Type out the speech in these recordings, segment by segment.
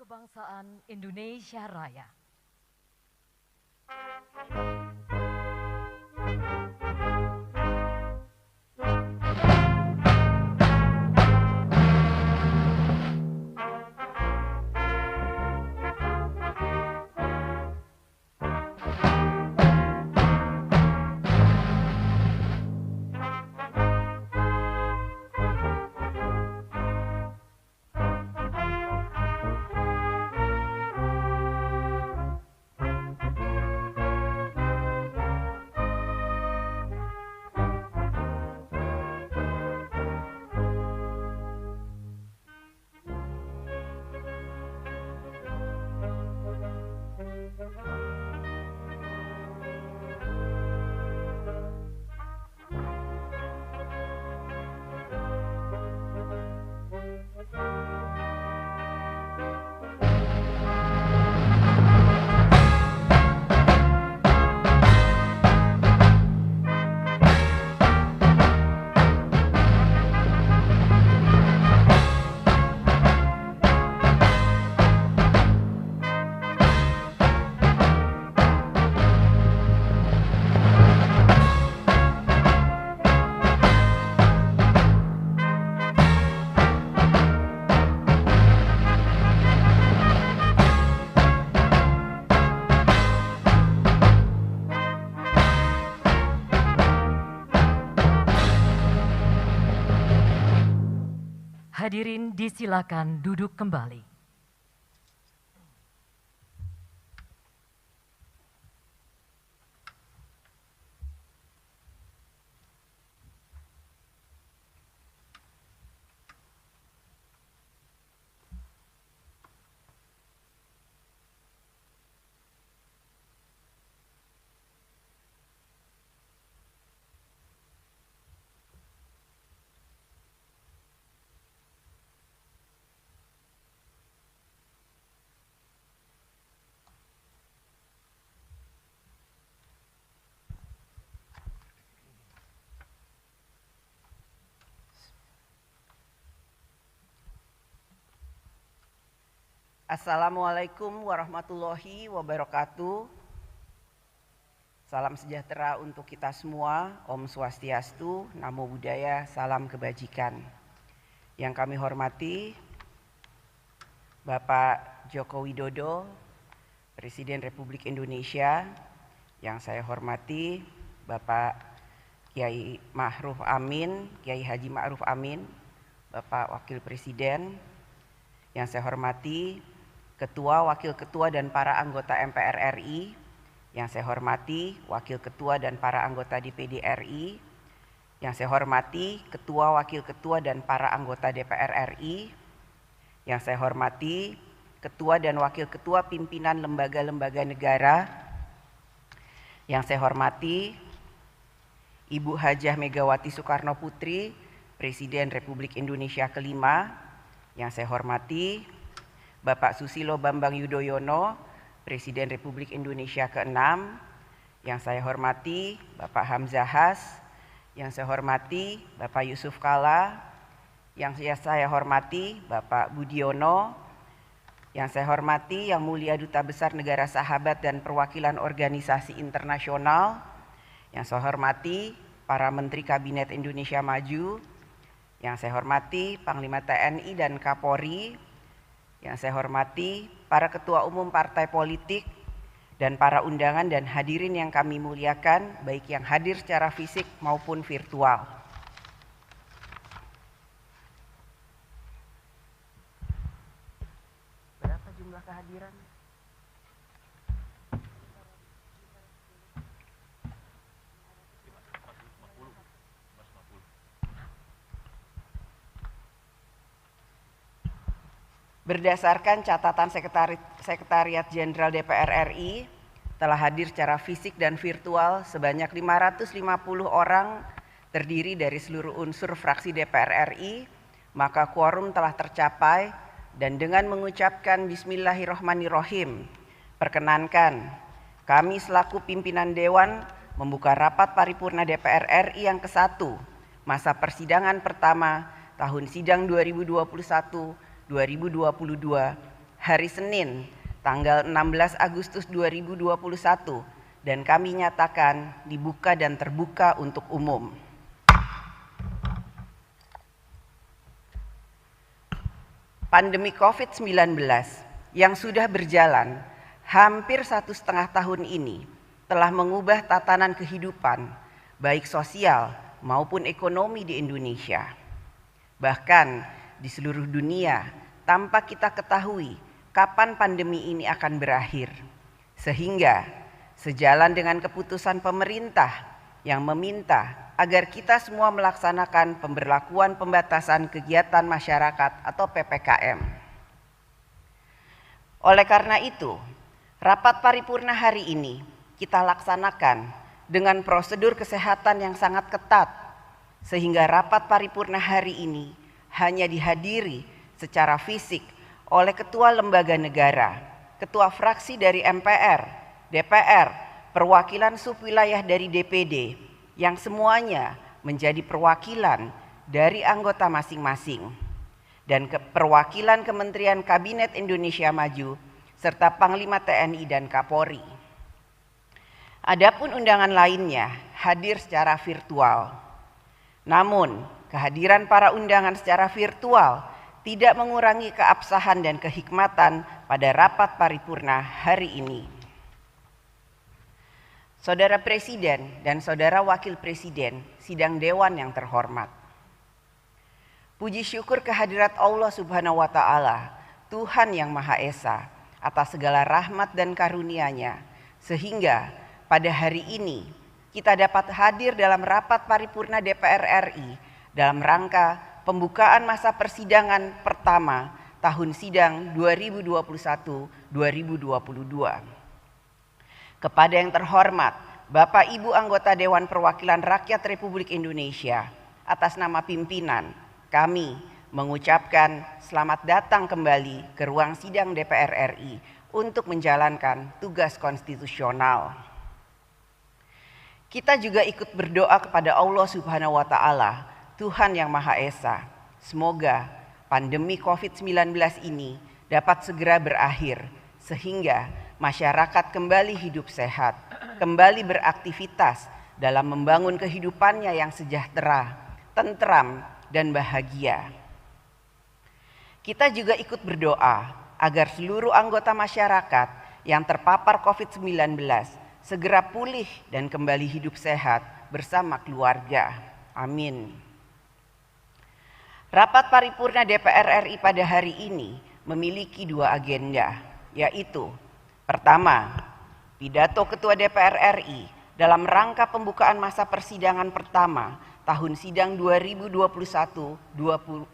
Kebangsaan Indonesia Raya. Hadirin disilakan duduk kembali. Assalamualaikum warahmatullahi wabarakatuh. Salam sejahtera untuk kita semua. Om Swastiastu, Namo Buddhaya, salam kebajikan. Yang kami hormati Bapak Joko Widodo, Presiden Republik Indonesia. Yang saya hormati Bapak Kiai Ma'ruf Amin, Kiai Haji Ma'ruf Amin, Bapak Wakil Presiden. Yang saya hormati Ketua, Wakil Ketua, dan para anggota MPR RI. Yang saya hormati Wakil Ketua dan para anggota DPD RI. Yang saya hormati Ketua, Wakil Ketua, dan para anggota DPR RI. Yang saya hormati Ketua dan Wakil Ketua pimpinan lembaga-lembaga negara. Yang saya hormati Ibu Hajah Megawati Soekarno Putri, Presiden Republik Indonesia kelima. Yang saya hormati Bapak Susilo Bambang Yudhoyono, Presiden Republik Indonesia ke-6. Yang saya hormati Bapak Hamzahas. Yang saya hormati Bapak Yusuf Kala. Yang saya hormati Bapak Budiono. Yang saya hormati Yang Mulia Duta Besar Negara Sahabat dan Perwakilan Organisasi Internasional. Yang saya hormati para Menteri Kabinet Indonesia Maju. Yang saya hormati Panglima TNI dan Kapolri. Yang saya hormati para ketua umum partai politik dan para undangan dan hadirin yang kami muliakan, baik yang hadir secara fisik maupun virtual. Berapa jumlah kehadiran? Berdasarkan catatan Sekretariat Jenderal DPR RI, telah hadir secara fisik dan virtual sebanyak 550 orang terdiri dari seluruh unsur fraksi DPR RI, maka quorum telah tercapai dan dengan mengucapkan Bismillahirrahmanirrahim, perkenankan kami selaku pimpinan Dewan membuka rapat paripurna DPR RI yang ke-1 masa persidangan pertama tahun sidang 2021-2022 hari Senin, tanggal 16 Agustus 2021, dan kami nyatakan dibuka dan terbuka untuk umum. Pandemi COVID-19 yang sudah berjalan hampir 1,5 tahun ini telah mengubah tatanan kehidupan, baik sosial maupun ekonomi di Indonesia. Bahkan di seluruh dunia, tanpa kita ketahui kapan pandemi ini akan berakhir. Sehingga sejalan dengan keputusan pemerintah yang meminta agar kita semua melaksanakan pemberlakuan pembatasan kegiatan masyarakat atau PPKM. Oleh karena itu, rapat paripurna hari ini kita laksanakan dengan prosedur kesehatan yang sangat ketat, sehingga rapat paripurna hari ini hanya dihadiri secara fisik oleh ketua lembaga negara, ketua fraksi dari MPR, DPR, perwakilan subwilayah dari DPD, yang semuanya menjadi perwakilan dari anggota masing-masing, dan perwakilan Kementerian Kabinet Indonesia Maju, serta Panglima TNI dan Kapolri. Adapun undangan lainnya hadir secara virtual. Namun, kehadiran para undangan secara virtual tidak mengurangi keabsahan dan kehikmatan pada rapat paripurna hari ini. Saudara Presiden dan Saudara Wakil Presiden Sidang Dewan yang terhormat. Puji syukur kehadirat Allah Subhanahu wa Ta'ala, Tuhan yang Maha Esa, atas segala rahmat dan karunia-Nya, sehingga pada hari ini kita dapat hadir dalam rapat paripurna DPR RI dalam rangka pembukaan masa persidangan pertama tahun sidang 2021-2022. Kepada yang terhormat Bapak Ibu anggota Dewan Perwakilan Rakyat Republik Indonesia, atas nama pimpinan kami mengucapkan selamat datang kembali ke ruang sidang DPR RI untuk menjalankan tugas konstitusional. Kita juga ikut berdoa kepada Allah Subhanahu wa Ta'ala, Tuhan yang Maha Esa. Semoga pandemi COVID-19 ini dapat segera berakhir, sehingga masyarakat kembali hidup sehat, kembali beraktivitas dalam membangun kehidupannya yang sejahtera, tentram, dan bahagia. Kita juga ikut berdoa agar seluruh anggota masyarakat yang terpapar COVID-19 segera pulih dan kembali hidup sehat bersama keluarga. Amin. Rapat paripurna DPR RI pada hari ini memiliki 2 agenda, yaitu pertama, pidato Ketua DPR RI dalam rangka pembukaan masa persidangan pertama tahun sidang 2021-2022,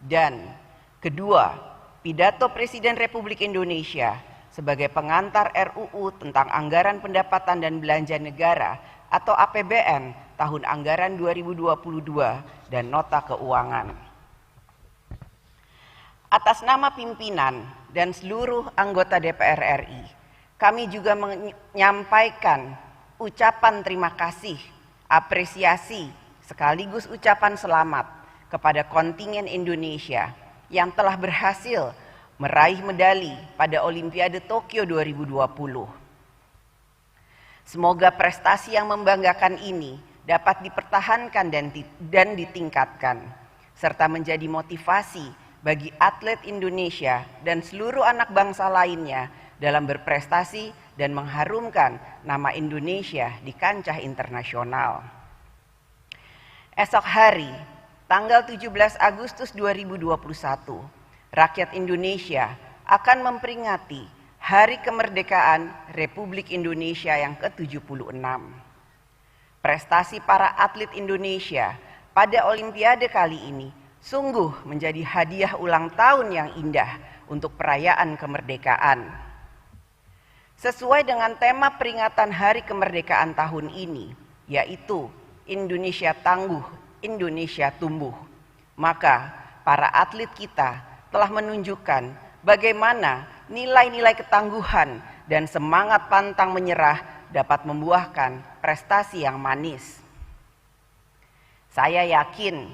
dan kedua, pidato Presiden Republik Indonesia sebagai pengantar RUU tentang Anggaran Pendapatan dan Belanja Negara atau APBN tahun anggaran 2022 dan nota keuangan. Atas nama pimpinan dan seluruh anggota DPR RI, kami juga menyampaikan ucapan terima kasih, apresiasi, sekaligus ucapan selamat kepada kontingen Indonesia yang telah berhasil meraih medali pada Olimpiade Tokyo 2020. Semoga prestasi yang membanggakan ini dapat dipertahankan dan ditingkatkan, serta menjadi motivasi bagi atlet Indonesia dan seluruh anak bangsa lainnya dalam berprestasi dan mengharumkan nama Indonesia di kancah internasional. Esok hari, tanggal 17 Agustus 2021, rakyat Indonesia akan memperingati Hari Kemerdekaan Republik Indonesia yang ke-76. Prestasi para atlet Indonesia pada Olimpiade kali ini sungguh menjadi hadiah ulang tahun yang indah untuk perayaan kemerdekaan. Sesuai dengan tema peringatan Hari Kemerdekaan tahun ini, yaitu Indonesia Tangguh, Indonesia Tumbuh, maka para atlet kita telah menunjukkan bagaimana nilai-nilai ketangguhan dan semangat pantang menyerah dapat membuahkan prestasi yang manis. Saya yakin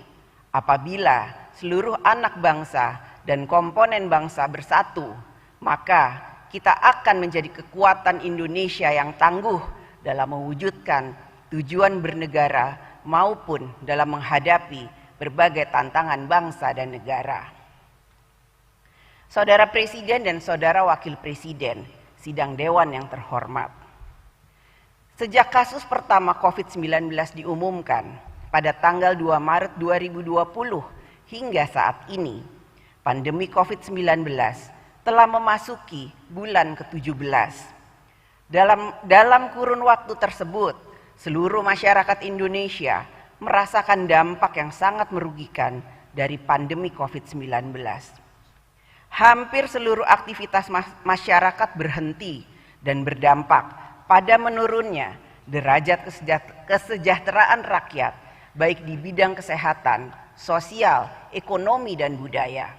apabila seluruh anak bangsa dan komponen bangsa bersatu, maka kita akan menjadi kekuatan Indonesia yang tangguh dalam mewujudkan tujuan bernegara maupun dalam menghadapi berbagai tantangan bangsa dan negara. Saudara Presiden dan Saudara Wakil Presiden, sidang Dewan yang terhormat. Sejak kasus pertama COVID-19 diumumkan pada tanggal 2 Maret 2020 hingga saat ini, pandemi COVID-19 telah memasuki bulan ke-17. Dalam kurun waktu tersebut, seluruh masyarakat Indonesia merasakan dampak yang sangat merugikan dari pandemi COVID-19. Hampir seluruh aktivitas masyarakat berhenti dan berdampak pada menurunnya derajat kesejahteraan rakyat, baik di bidang kesehatan, sosial, ekonomi, dan budaya.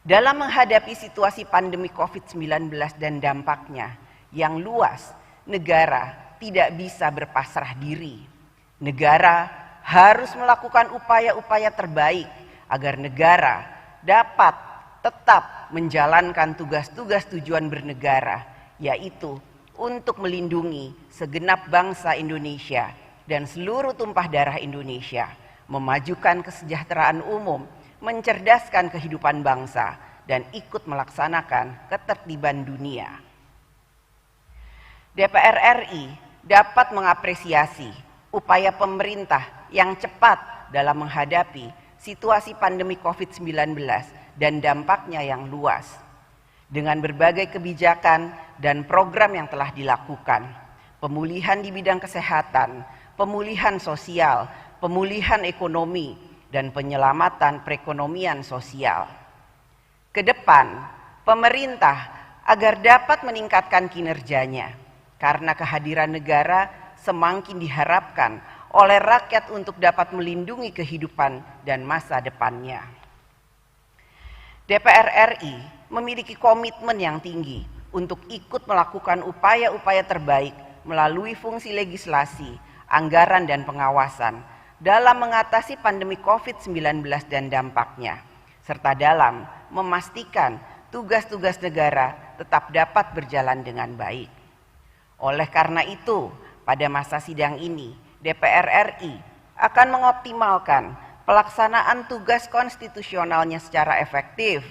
Dalam menghadapi situasi pandemi COVID-19 dan dampaknya yang luas, negara tidak bisa berpasrah diri. Negara harus melakukan upaya-upaya terbaik agar negara dapat tetap menjalankan tugas-tugas tujuan bernegara, yaitu untuk melindungi segenap bangsa Indonesia dan seluruh tumpah darah Indonesia, memajukan kesejahteraan umum, mencerdaskan kehidupan bangsa, dan ikut melaksanakan ketertiban dunia. DPR RI dapat mengapresiasi upaya pemerintah yang cepat dalam menghadapi situasi pandemi COVID-19 dan dampaknya yang luas. Dengan berbagai kebijakan dan program yang telah dilakukan, pemulihan di bidang kesehatan, pemulihan sosial, pemulihan ekonomi, dan penyelamatan perekonomian sosial. Kedepan, pemerintah agar dapat meningkatkan kinerjanya, karena kehadiran negara semakin diharapkan oleh rakyat untuk dapat melindungi kehidupan dan masa depannya. DPR RI memiliki komitmen yang tinggi untuk ikut melakukan upaya-upaya terbaik melalui fungsi legislasi, anggaran, dan pengawasan dalam mengatasi pandemi COVID-19 dan dampaknya, serta dalam memastikan tugas-tugas negara tetap dapat berjalan dengan baik. Oleh karena itu, pada masa sidang ini, DPR RI akan mengoptimalkan pelaksanaan tugas konstitusionalnya secara efektif.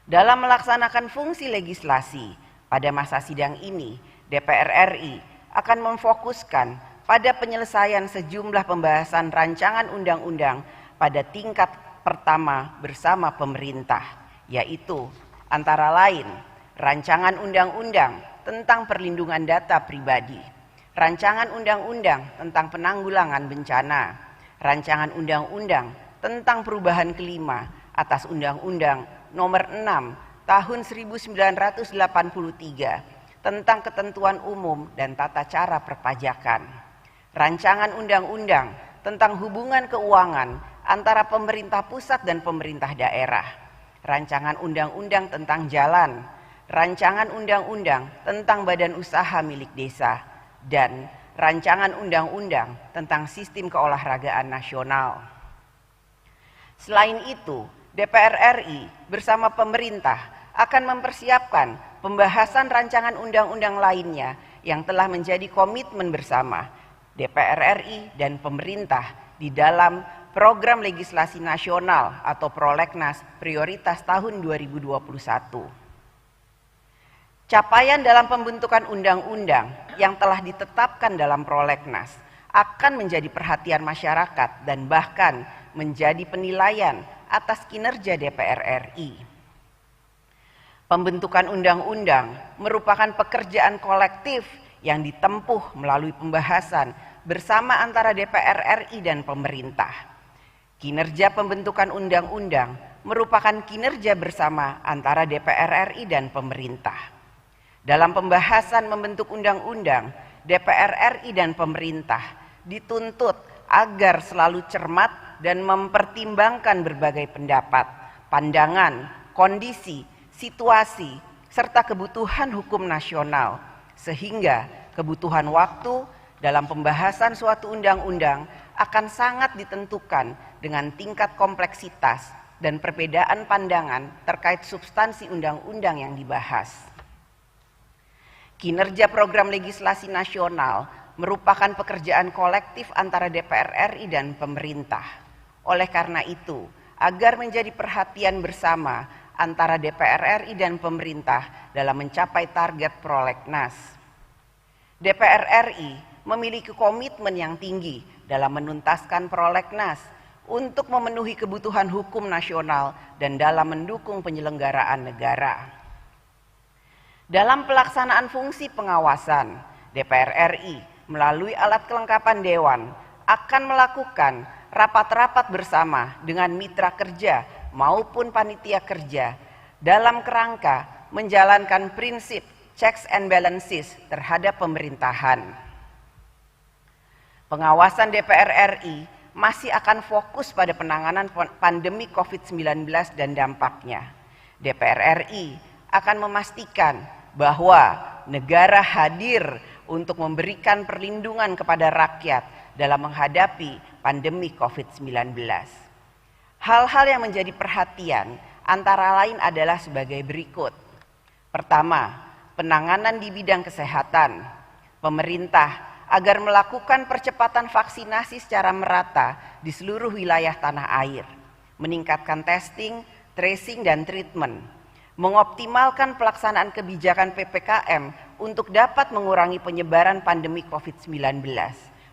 Dalam melaksanakan fungsi legislasi, pada masa sidang ini, DPR RI akan memfokuskan pada penyelesaian sejumlah pembahasan rancangan undang-undang pada tingkat pertama bersama pemerintah, yaitu antara lain rancangan undang-undang tentang perlindungan data pribadi, rancangan undang-undang tentang penanggulangan bencana, rancangan undang-undang tentang perubahan kelima atas Undang-Undang Nomor 6 Tahun 1983 tentang ketentuan umum dan tata cara perpajakan, rancangan undang-undang tentang hubungan keuangan antara pemerintah pusat dan pemerintah daerah, rancangan undang-undang tentang jalan, rancangan undang-undang tentang badan usaha milik desa, dan rancangan undang-undang tentang sistem keolahragaan nasional. Selain itu, DPR RI bersama pemerintah akan mempersiapkan pembahasan rancangan undang-undang lainnya yang telah menjadi komitmen bersama DPR RI dan pemerintah di dalam Program Legislasi Nasional atau Prolegnas Prioritas tahun 2021. Capaian dalam pembentukan undang-undang yang telah ditetapkan dalam Prolegnas akan menjadi perhatian masyarakat dan bahkan menjadi penilaian atas kinerja DPR RI. Pembentukan undang-undang merupakan pekerjaan kolektif yang ditempuh melalui pembahasan bersama antara DPR RI dan pemerintah. Kinerja pembentukan undang-undang merupakan kinerja bersama antara DPR RI dan pemerintah. Dalam pembahasan membentuk undang-undang, DPR RI dan pemerintah dituntut agar selalu cermat dan mempertimbangkan berbagai pendapat, pandangan, kondisi, situasi, serta kebutuhan hukum nasional, sehingga kebutuhan waktu dalam pembahasan suatu undang-undang akan sangat ditentukan dengan tingkat kompleksitas, dan perbedaan pandangan terkait substansi undang-undang yang dibahas. Kinerja program legislasi nasional merupakan pekerjaan kolektif antara DPR RI dan pemerintah. Oleh karena itu, agar menjadi perhatian bersama antara DPR RI dan pemerintah dalam mencapai target prolegnas, DPR RI memiliki komitmen yang tinggi dalam menuntaskan prolegnas untuk memenuhi kebutuhan hukum nasional dan dalam mendukung penyelenggaraan negara. Dalam pelaksanaan fungsi pengawasan, DPR RI melalui alat kelengkapan Dewan akan melakukan rapat-rapat bersama dengan mitra kerja maupun panitia kerja dalam kerangka menjalankan prinsip checks and balances terhadap pemerintahan. Pengawasan DPR RI masih akan fokus pada penanganan pandemi COVID-19 dan dampaknya. DPR RI akan memastikan bahwa negara hadir untuk memberikan perlindungan kepada rakyat dalam menghadapi pandemi COVID-19. Hal-hal yang menjadi perhatian antara lain adalah sebagai berikut. Pertama, penanganan di bidang kesehatan. Pemerintah agar melakukan percepatan vaksinasi secara merata di seluruh wilayah tanah air, meningkatkan testing, tracing, dan treatment, mengoptimalkan pelaksanaan kebijakan PPKM untuk dapat mengurangi penyebaran pandemi COVID-19,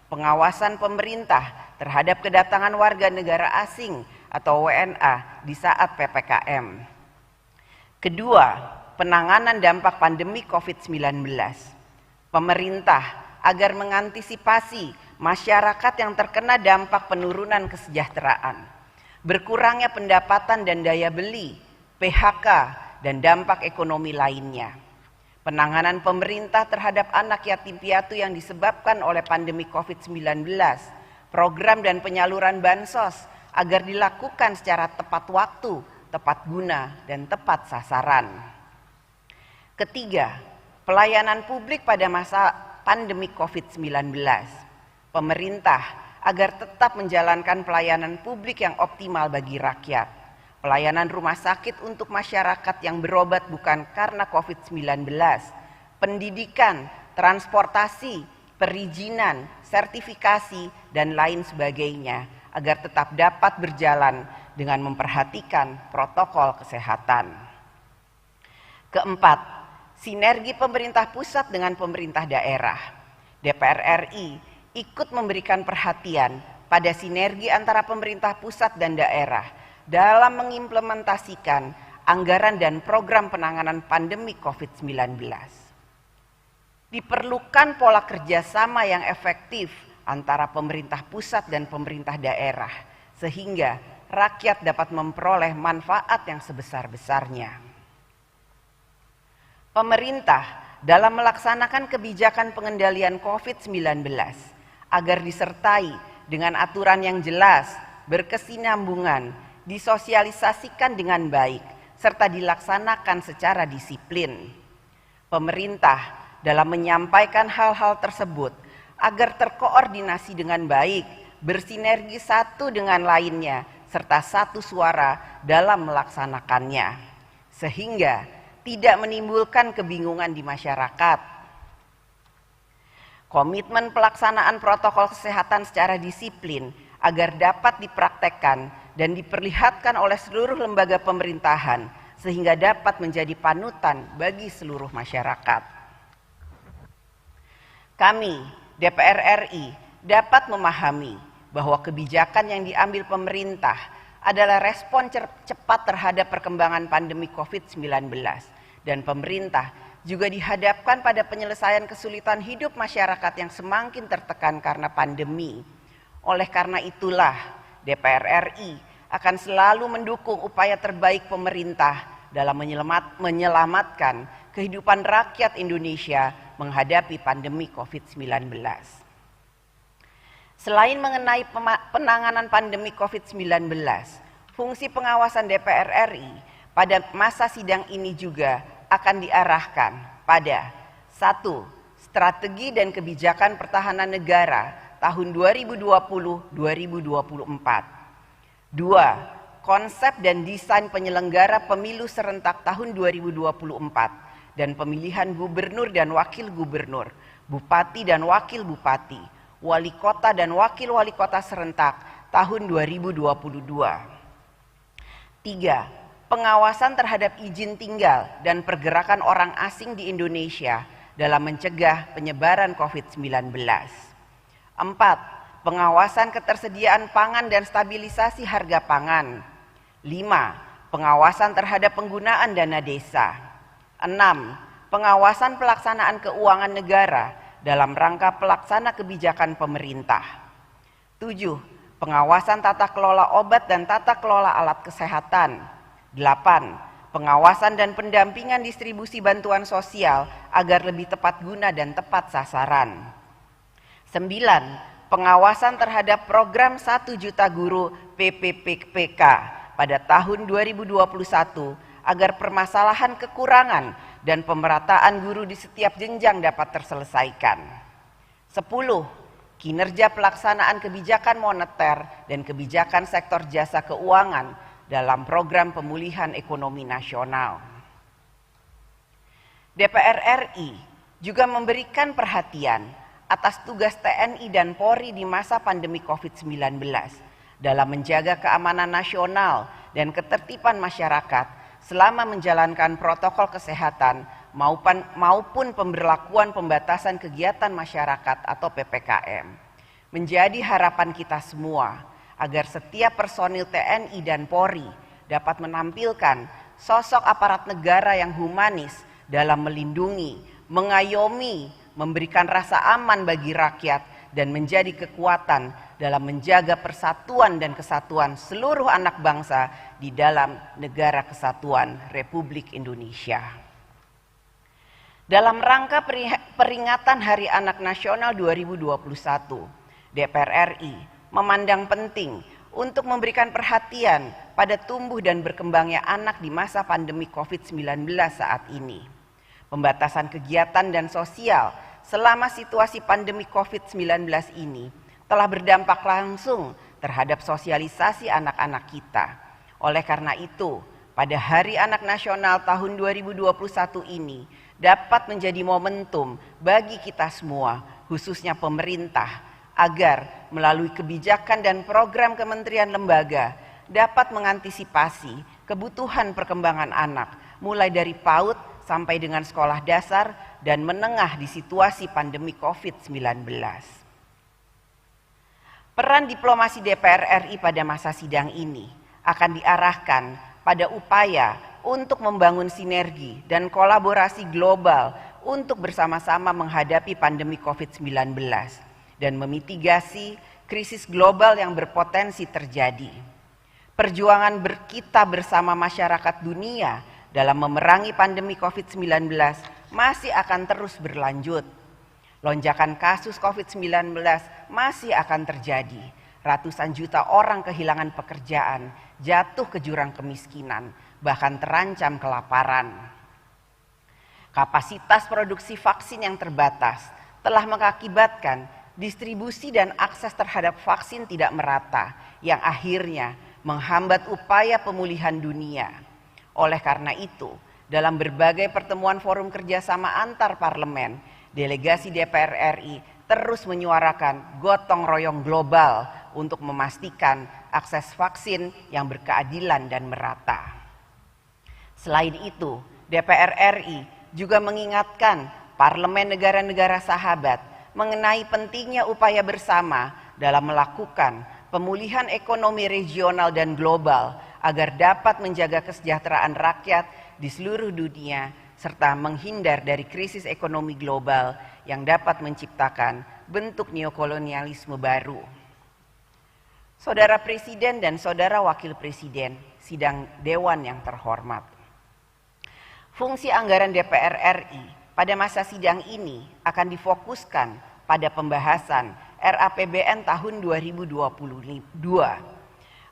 pengawasan pemerintah terhadap kedatangan warga negara asing atau WNA di saat PPKM. Kedua, penanganan dampak pandemi COVID-19. Pemerintah agar mengantisipasi masyarakat yang terkena dampak penurunan kesejahteraan, berkurangnya pendapatan dan daya beli, PHK, dan dampak ekonomi lainnya. Penanganan pemerintah terhadap anak yatim piatu yang disebabkan oleh pandemi COVID-19, program dan penyaluran bansos agar dilakukan secara tepat waktu, tepat guna, dan tepat sasaran. Ketiga, pelayanan publik pada masa pandemi COVID-19. Pemerintah agar tetap menjalankan pelayanan publik yang optimal bagi rakyat. Pelayanan rumah sakit untuk masyarakat yang berobat bukan karena COVID-19, pendidikan, transportasi, perizinan, sertifikasi, dan lain sebagainya agar tetap dapat berjalan dengan memperhatikan protokol kesehatan. Keempat, sinergi pemerintah pusat dengan pemerintah daerah. DPR RI ikut memberikan perhatian pada sinergi antara pemerintah pusat dan daerah dalam mengimplementasikan anggaran dan program penanganan pandemi COVID-19. Diperlukan pola kerjasama yang efektif antara pemerintah pusat dan pemerintah daerah, sehingga rakyat dapat memperoleh manfaat yang sebesar-besarnya. Pemerintah dalam melaksanakan kebijakan pengendalian COVID-19 agar disertai dengan aturan yang jelas, berkesinambungan, disosialisasikan dengan baik, serta dilaksanakan secara disiplin. Pemerintah dalam menyampaikan hal-hal tersebut agar terkoordinasi dengan baik, bersinergi satu dengan lainnya, serta satu suara dalam melaksanakannya, sehingga tidak menimbulkan kebingungan di masyarakat. Komitmen pelaksanaan protokol kesehatan secara disiplin agar dapat dipraktekkan dan diperlihatkan oleh seluruh lembaga pemerintahan sehingga dapat menjadi panutan bagi seluruh masyarakat. Kami, DPR RI, dapat memahami bahwa kebijakan yang diambil pemerintah adalah respon cepat terhadap perkembangan pandemi COVID-19 dan pemerintah juga dihadapkan pada penyelesaian kesulitan hidup masyarakat yang semakin tertekan karena pandemi. Oleh karena itulah DPR RI akan selalu mendukung upaya terbaik pemerintah dalam menyelamatkan kehidupan rakyat Indonesia menghadapi pandemi COVID-19. Selain mengenai penanganan pandemi COVID-19, fungsi pengawasan DPR RI pada masa sidang ini juga akan diarahkan pada 1. Strategi dan kebijakan pertahanan negara tahun 2020-2024. 2. konsep dan desain penyelenggara pemilu serentak tahun 2024 dan pemilihan gubernur dan wakil gubernur, bupati dan wakil bupati, wali kota dan wakil wali kota serentak tahun 2022. 3. Pengawasan terhadap izin tinggal dan pergerakan orang asing di Indonesia dalam mencegah penyebaran COVID-19. 4. Pengawasan ketersediaan pangan dan stabilisasi harga pangan. 5. Pengawasan terhadap penggunaan dana desa. 6. Pengawasan pelaksanaan keuangan negara dalam rangka pelaksana kebijakan pemerintah. 7. Pengawasan tata kelola obat dan tata kelola alat kesehatan. 8. Pengawasan dan pendampingan distribusi bantuan sosial agar lebih tepat guna dan tepat sasaran. 9. Pengawasan terhadap program 1 juta guru PPPK pada tahun 2021 agar permasalahan kekurangan dan pemerataan guru di setiap jenjang dapat terselesaikan. 10. Kinerja pelaksanaan kebijakan moneter dan kebijakan sektor jasa keuangan dalam program pemulihan ekonomi nasional. DPR RI juga memberikan perhatian atas tugas TNI dan Polri di masa pandemi COVID-19 dalam menjaga keamanan nasional dan ketertiban masyarakat selama menjalankan protokol kesehatan maupun pemberlakuan pembatasan kegiatan masyarakat atau PPKM. Menjadi harapan kita semua agar setiap personil TNI dan Polri dapat menampilkan sosok aparat negara yang humanis dalam melindungi, mengayomi, memberikan rasa aman bagi rakyat dan menjadi kekuatan dalam menjaga persatuan dan kesatuan seluruh anak bangsa di dalam Negara Kesatuan Republik Indonesia. Dalam rangka peringatan Hari Anak Nasional 2021, DPR RI memandang penting untuk memberikan perhatian pada tumbuh dan berkembangnya anak di masa pandemi COVID-19 saat ini. Pembatasan kegiatan dan sosial selama situasi pandemi COVID-19 ini telah berdampak langsung terhadap sosialisasi anak-anak kita. Oleh karena itu, pada Hari Anak Nasional tahun 2021 ini dapat menjadi momentum bagi kita semua, khususnya pemerintah, agar melalui kebijakan dan program kementerian lembaga dapat mengantisipasi kebutuhan perkembangan anak mulai dari PAUD sampai dengan sekolah dasar dan menengah di situasi pandemi COVID-19. Peran diplomasi DPR RI pada masa sidang ini akan diarahkan pada upaya untuk membangun sinergi dan kolaborasi global untuk bersama-sama menghadapi pandemi COVID-19 dan memitigasi krisis global yang berpotensi terjadi. Perjuangan kita bersama masyarakat dunia dalam memerangi pandemi COVID-19 masih akan terus berlanjut. Lonjakan kasus COVID-19 masih akan terjadi. Ratusan juta orang kehilangan pekerjaan, jatuh ke jurang kemiskinan, bahkan terancam kelaparan. Kapasitas produksi vaksin yang terbatas telah mengakibatkan distribusi dan akses terhadap vaksin tidak merata, yang akhirnya menghambat upaya pemulihan dunia. Oleh karena itu, dalam berbagai pertemuan forum kerjasama antar parlemen, delegasi DPR RI terus menyuarakan gotong royong global untuk memastikan akses vaksin yang berkeadilan dan merata. Selain itu, DPR RI juga mengingatkan parlemen negara-negara sahabat mengenai pentingnya upaya bersama dalam melakukan pemulihan ekonomi regional dan global agar dapat menjaga kesejahteraan rakyat di seluruh dunia serta menghindar dari krisis ekonomi global yang dapat menciptakan bentuk neokolonialisme baru. Saudara Presiden dan Saudara Wakil Presiden, sidang Dewan yang terhormat. Fungsi anggaran DPR RI pada masa sidang ini akan difokuskan pada pembahasan RAPBN tahun 2022.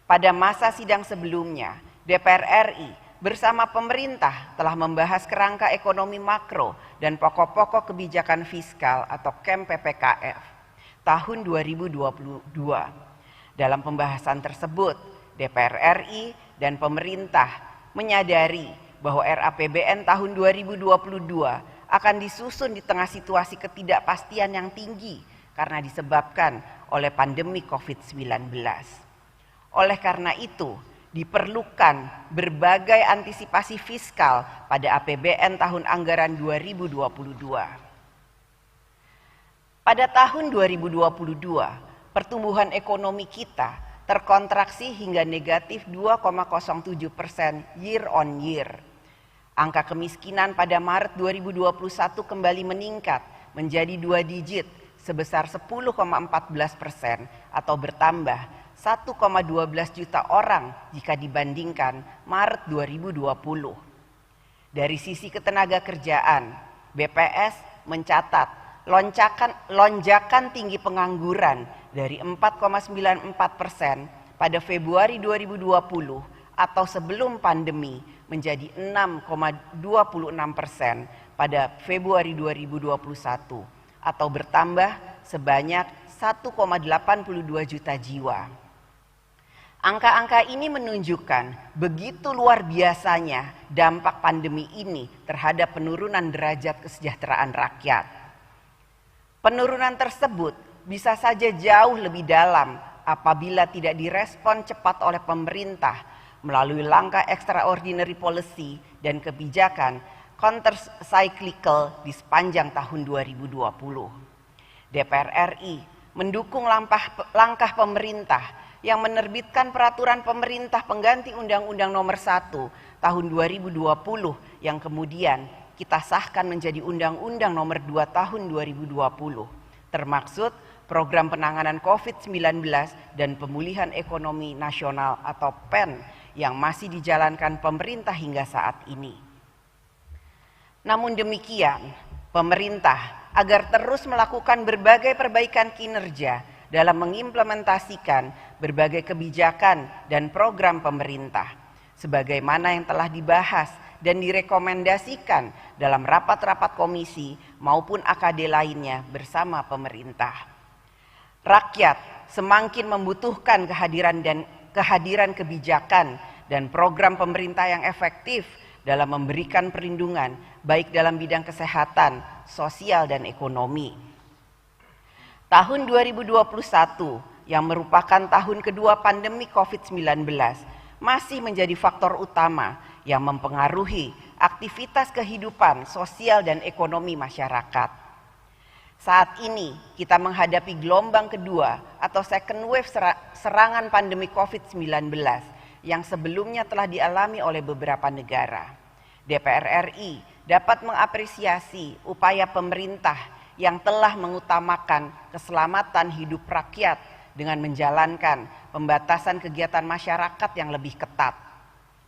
Pada masa sidang sebelumnya, DPR RI bersama pemerintah telah membahas kerangka ekonomi makro dan pokok-pokok kebijakan fiskal atau KEM PPKF tahun 2022. Dalam pembahasan tersebut, DPR RI dan pemerintah menyadari bahwa RAPBN tahun 2022 akan disusun di tengah situasi ketidakpastian yang tinggi karena disebabkan oleh pandemi COVID-19. Oleh karena itu, diperlukan berbagai antisipasi fiskal pada APBN tahun anggaran 2022. Pada tahun 2022, pertumbuhan ekonomi kita terkontraksi hingga negatif 2,07% year on year. Angka kemiskinan pada Maret 2021 kembali meningkat menjadi 2 digit sebesar 10,14% atau bertambah 1,12 juta orang jika dibandingkan Maret 2020. Dari sisi ketenaga kerjaan, BPS mencatat lonjakan tinggi pengangguran dari 4,94% pada Februari 2020 atau sebelum pandemi menjadi 6,26% pada Februari 2021 atau bertambah sebanyak 1,82 juta jiwa. Angka-angka ini menunjukkan begitu luar biasanya dampak pandemi ini terhadap penurunan derajat kesejahteraan rakyat. Penurunan tersebut bisa saja jauh lebih dalam apabila tidak direspon cepat oleh pemerintah melalui langkah extraordinary policy dan kebijakan counter-cyclical di sepanjang tahun 2020. DPR RI mendukung langkah pemerintah yang menerbitkan peraturan pemerintah pengganti Undang-Undang Nomor 1 Tahun 2020 yang kemudian kita sahkan menjadi Undang-Undang Nomor 2 Tahun 2020, termaksud Program Penanganan COVID-19 dan Pemulihan Ekonomi Nasional atau PEN yang masih dijalankan pemerintah hingga saat ini. Namun demikian, pemerintah agar terus melakukan berbagai perbaikan kinerja dalam mengimplementasikan berbagai kebijakan dan program pemerintah, sebagaimana yang telah dibahas dan direkomendasikan dalam rapat-rapat komisi maupun AKD lainnya bersama pemerintah. Rakyat semakin membutuhkan kehadiran kebijakan dan program pemerintah yang efektif dalam memberikan perlindungan baik dalam bidang kesehatan, sosial, dan ekonomi. Tahun 2021 yang merupakan tahun kedua pandemi COVID-19 masih menjadi faktor utama yang mempengaruhi aktivitas kehidupan sosial dan ekonomi masyarakat. Saat ini kita menghadapi gelombang kedua atau second wave serangan pandemi COVID-19 yang sebelumnya telah dialami oleh beberapa negara. DPR RI dapat mengapresiasi upaya pemerintah yang telah mengutamakan keselamatan hidup rakyat dengan menjalankan pembatasan kegiatan masyarakat yang lebih ketat.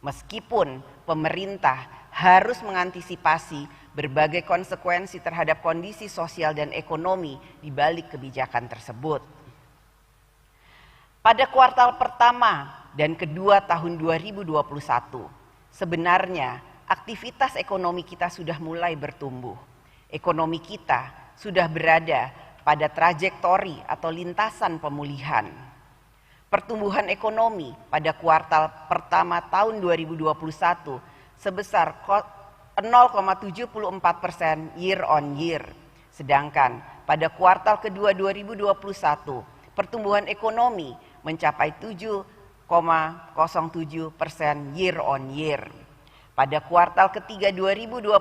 Meskipun pemerintah harus mengantisipasi berbagai konsekuensi terhadap kondisi sosial dan ekonomi di balik kebijakan tersebut. Pada kuartal pertama dan kedua tahun 2021, sebenarnya aktivitas ekonomi kita sudah mulai bertumbuh. Ekonomi kita sudah berada pada trajektori atau lintasan pemulihan. Pertumbuhan ekonomi pada kuartal pertama tahun 2021 sebesar 0,74% year on year. Sedangkan pada kuartal kedua 2021 pertumbuhan ekonomi mencapai 7,07% year on year. Pada kuartal ketiga 2021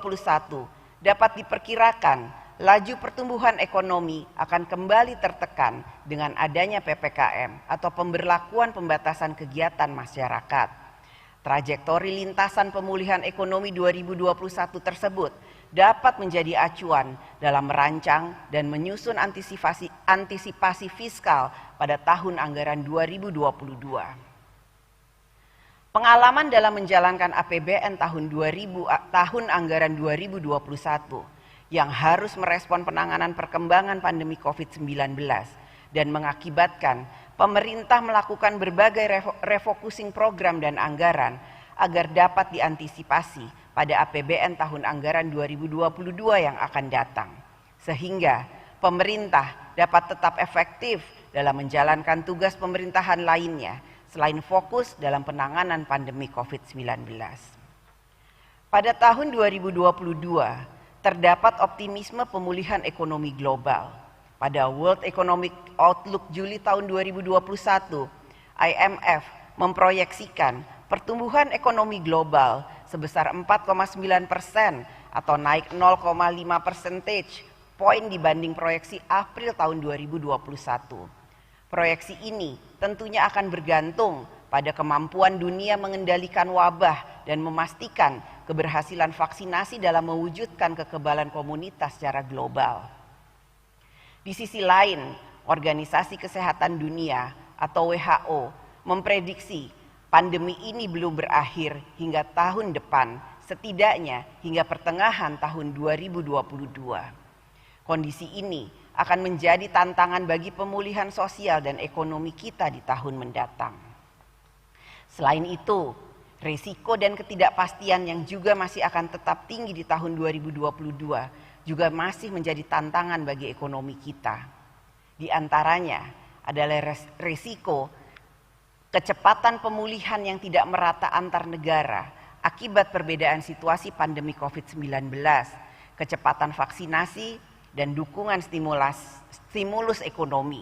dapat diperkirakan laju pertumbuhan ekonomi akan kembali tertekan dengan adanya PPKM atau pemberlakuan pembatasan kegiatan masyarakat. Trajektori lintasan pemulihan ekonomi 2021 tersebut dapat menjadi acuan dalam merancang dan menyusun antisipasi fiskal pada tahun anggaran 2022. Pengalaman dalam menjalankan APBN tahun anggaran 2021 yang harus merespon penanganan perkembangan pandemi COVID-19 dan mengakibatkan pemerintah melakukan berbagai refocusing program dan anggaran agar dapat diantisipasi pada APBN tahun anggaran 2022 yang akan datang. Sehingga pemerintah dapat tetap efektif dalam menjalankan tugas pemerintahan lainnya selain fokus dalam penanganan pandemi COVID-19. Pada tahun 2022, terdapat optimisme pemulihan ekonomi global. Pada World Economic Outlook Juli tahun 2021, IMF memproyeksikan pertumbuhan ekonomi global sebesar 4,9% atau naik 0,5 percentage point dibanding proyeksi April tahun 2021. Proyeksi ini tentunya akan bergantung pada kemampuan dunia mengendalikan wabah dan memastikan keberhasilan vaksinasi dalam mewujudkan kekebalan komunitas secara global. Di sisi lain, Organisasi Kesehatan Dunia atau WHO memprediksi pandemi ini belum berakhir hingga tahun depan, setidaknya hingga pertengahan tahun 2022. Kondisi ini akan menjadi tantangan bagi pemulihan sosial dan ekonomi kita di tahun mendatang. Selain itu, risiko dan ketidakpastian yang juga masih akan tetap tinggi di tahun 2022 juga masih menjadi tantangan bagi ekonomi kita. Di antaranya adalah risiko kecepatan pemulihan yang tidak merata antar negara akibat perbedaan situasi pandemi COVID-19, kecepatan vaksinasi, dan dukungan stimulus ekonomi.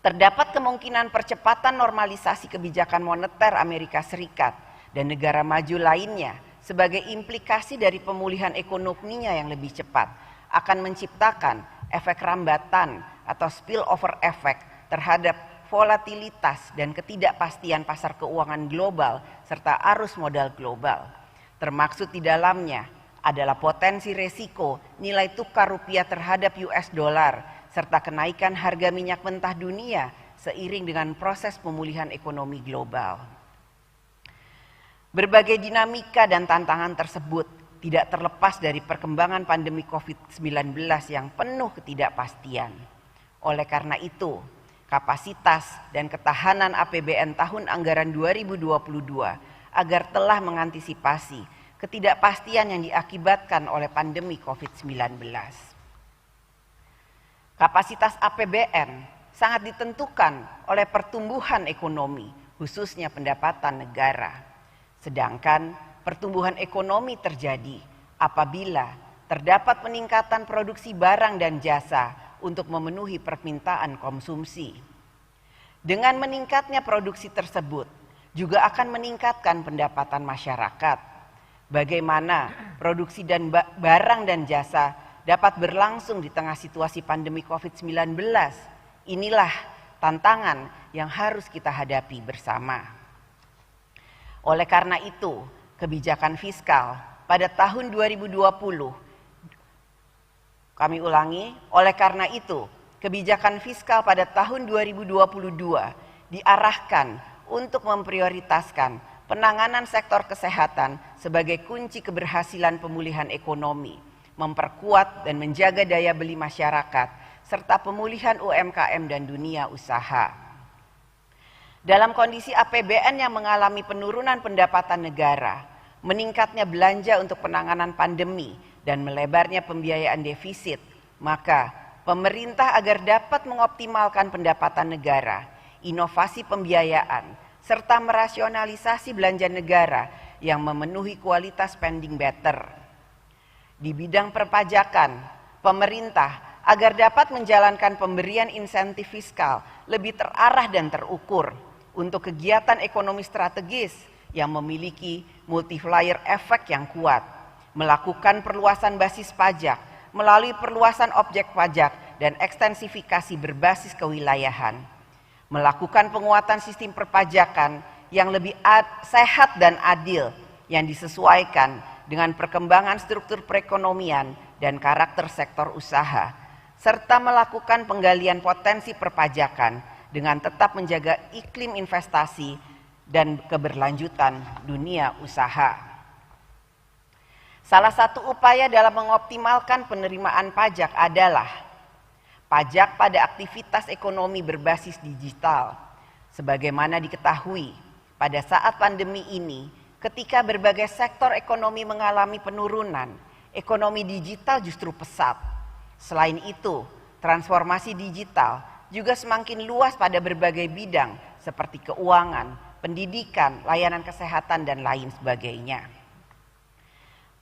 Terdapat kemungkinan percepatan normalisasi kebijakan moneter Amerika Serikat dan negara maju lainnya sebagai implikasi dari pemulihan ekonominya yang lebih cepat akan menciptakan efek rambatan atau spillover effect terhadap volatilitas dan ketidakpastian pasar keuangan global serta arus modal global. Termaksud di dalamnya adalah potensi resiko nilai tukar rupiah terhadap US dollar serta kenaikan harga minyak mentah dunia seiring dengan proses pemulihan ekonomi global. Berbagai dinamika dan tantangan tersebut tidak terlepas dari perkembangan pandemi COVID-19 yang penuh ketidakpastian. Oleh karena itu, kapasitas dan ketahanan APBN tahun anggaran 2022 agar telah mengantisipasi ketidakpastian yang diakibatkan oleh pandemi COVID-19. Kapasitas APBN sangat ditentukan oleh pertumbuhan ekonomi, khususnya pendapatan negara. Sedangkan pertumbuhan ekonomi terjadi apabila terdapat peningkatan produksi barang dan jasa untuk memenuhi permintaan konsumsi. Dengan meningkatnya produksi tersebut juga akan meningkatkan pendapatan masyarakat. Bagaimana produksi dan barang dan jasa dapat berlangsung di tengah situasi pandemi COVID-19? Inilah tantangan yang harus kita hadapi bersama. Oleh karena itu, kebijakan fiskal pada tahun 2020, kami ulangi, oleh karena itu, kebijakan fiskal pada tahun 2022 diarahkan untuk memprioritaskan penanganan sektor kesehatan sebagai kunci keberhasilan pemulihan ekonomi, memperkuat dan menjaga daya beli masyarakat, serta pemulihan UMKM dan dunia usaha. Dalam kondisi APBN yang mengalami penurunan pendapatan negara, meningkatnya belanja untuk penanganan pandemi, dan melebarnya pembiayaan defisit, maka pemerintah agar dapat mengoptimalkan pendapatan negara, inovasi pembiayaan, serta merasionalisasi belanja negara yang memenuhi kualitas spending better. Di bidang perpajakan, pemerintah agar dapat menjalankan pemberian insentif fiskal lebih terarah dan terukur untuk kegiatan ekonomi strategis yang memiliki multiplier efek yang kuat, melakukan perluasan basis pajak melalui perluasan objek pajak dan ekstensifikasi berbasis kewilayahan, melakukan penguatan sistem perpajakan yang lebih sehat dan adil yang disesuaikan dengan perkembangan struktur perekonomian dan karakter sektor usaha, serta melakukan penggalian potensi perpajakan dengan tetap menjaga iklim investasi dan keberlanjutan dunia usaha. Salah satu upaya dalam mengoptimalkan penerimaan pajak adalah pajak pada aktivitas ekonomi berbasis digital. Sebagaimana diketahui, pada saat pandemi ini, ketika berbagai sektor ekonomi mengalami penurunan, ekonomi digital justru pesat. Selain itu, transformasi digital juga semakin luas pada berbagai bidang seperti keuangan, pendidikan, layanan kesehatan, dan lain sebagainya.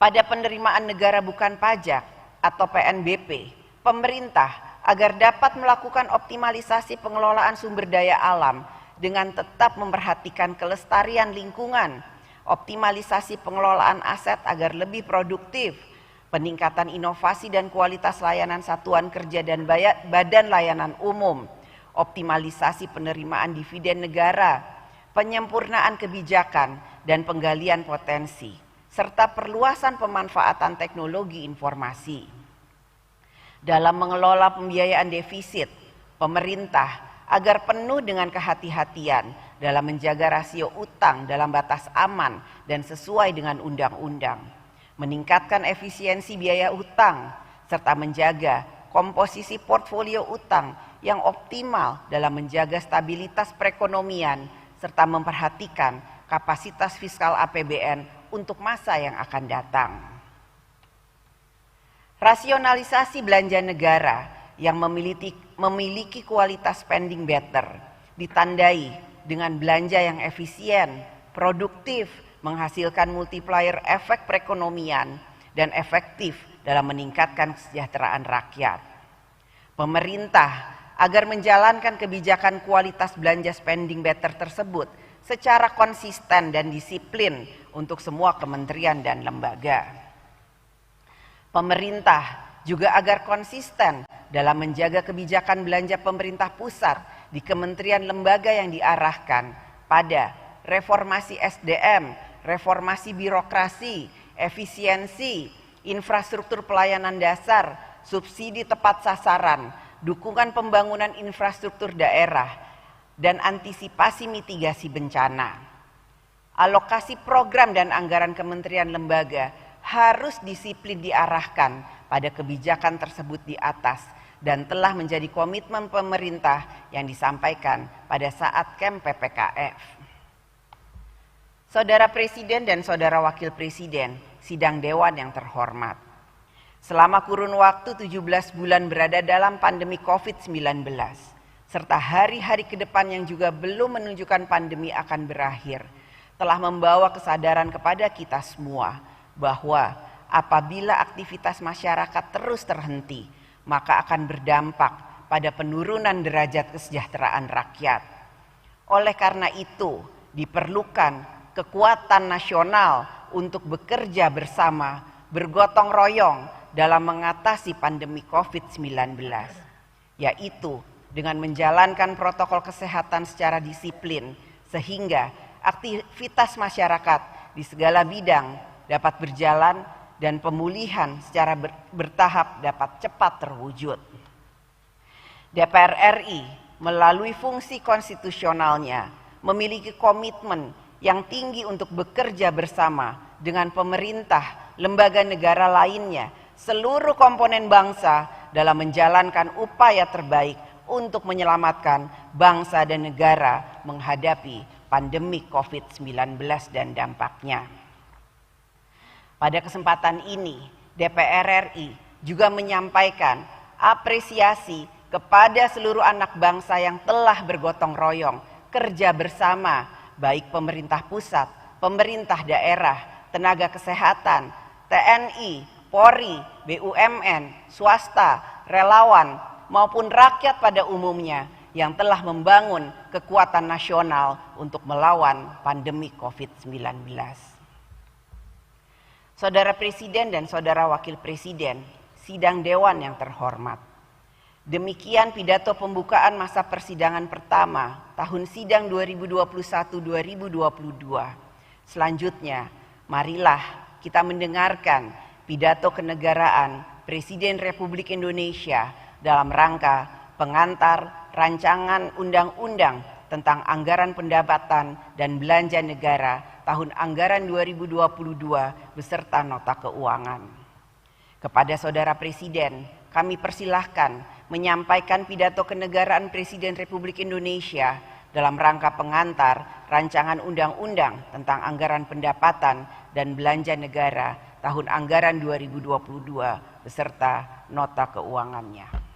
Pada penerimaan negara bukan pajak atau PNBP, pemerintah agar dapat melakukan optimalisasi pengelolaan sumber daya alam dengan tetap memperhatikan kelestarian lingkungan, optimalisasi pengelolaan aset agar lebih produktif, peningkatan inovasi dan kualitas layanan satuan kerja dan badan layanan umum, optimalisasi penerimaan dividen negara, penyempurnaan kebijakan dan penggalian potensi, serta perluasan pemanfaatan teknologi informasi. Dalam mengelola pembiayaan defisit, pemerintah agar penuh dengan kehati-hatian dalam menjaga rasio utang dalam batas aman dan sesuai dengan undang-undang, meningkatkan efisiensi biaya utang, serta menjaga komposisi portfolio utang yang optimal dalam menjaga stabilitas perekonomian, serta memperhatikan kapasitas fiskal APBN untuk masa yang akan datang. Rasionalisasi belanja negara yang memiliki kualitas spending better ditandai dengan belanja yang efisien, produktif, menghasilkan multiplier efek perekonomian, dan efektif dalam meningkatkan kesejahteraan rakyat. Pemerintah agar menjalankan kebijakan kualitas belanja spending better tersebut secara konsisten dan disiplin untuk semua kementerian dan lembaga. Pemerintah juga agar konsisten dalam menjaga kebijakan belanja pemerintah pusat di kementerian lembaga yang diarahkan pada reformasi SDM, reformasi birokrasi, efisiensi, infrastruktur pelayanan dasar, subsidi tepat sasaran, dukungan pembangunan infrastruktur daerah, dan antisipasi mitigasi bencana. Alokasi program dan anggaran kementerian lembaga harus disiplin diarahkan pada kebijakan tersebut di atas dan telah menjadi komitmen pemerintah yang disampaikan pada saat Kem PPKF. Saudara Presiden dan Saudara Wakil Presiden, sidang Dewan yang terhormat. Selama kurun waktu 17 bulan berada dalam pandemi COVID-19, serta hari-hari ke depan yang juga belum menunjukkan pandemi akan berakhir, telah membawa kesadaran kepada kita semua bahwa apabila aktivitas masyarakat terus terhenti, maka akan berdampak pada penurunan derajat kesejahteraan rakyat. Oleh karena itu, diperlukan kekuatan nasional untuk bekerja bersama, bergotong royong dalam mengatasi pandemi COVID-19, yaitu dengan menjalankan protokol kesehatan secara disiplin, sehingga aktivitas masyarakat di segala bidang dapat berjalan dan pemulihan secara bertahap dapat cepat terwujud. DPR RI melalui fungsi konstitusionalnya memiliki komitmen yang tinggi untuk bekerja bersama dengan pemerintah, lembaga negara lainnya, seluruh komponen bangsa dalam menjalankan upaya terbaik untuk menyelamatkan bangsa dan negara menghadapi pandemi COVID-19 dan dampaknya. Pada kesempatan ini, DPR RI juga menyampaikan apresiasi kepada seluruh anak bangsa yang telah bergotong royong kerja bersama, baik pemerintah pusat, pemerintah daerah, tenaga kesehatan, TNI, Polri, BUMN, swasta, relawan, maupun rakyat pada umumnya yang telah membangun kekuatan nasional untuk melawan pandemi COVID-19. Saudara Presiden dan Saudara Wakil Presiden, sidang Dewan yang terhormat. Demikian pidato pembukaan masa persidangan pertama tahun sidang 2021-2022. Selanjutnya, marilah kita mendengarkan pidato kenegaraan Presiden Republik Indonesia dalam rangka pengantar rancangan undang-undang tentang anggaran pendapatan dan belanja negara tahun anggaran 2022 beserta nota keuangan. Kepada Saudara Presiden, kami persilahkan menyampaikan pidato kenegaraan Presiden Republik Indonesia dalam rangka pengantar rancangan undang-undang tentang anggaran pendapatan dan belanja negara tahun anggaran 2022 beserta nota keuangannya.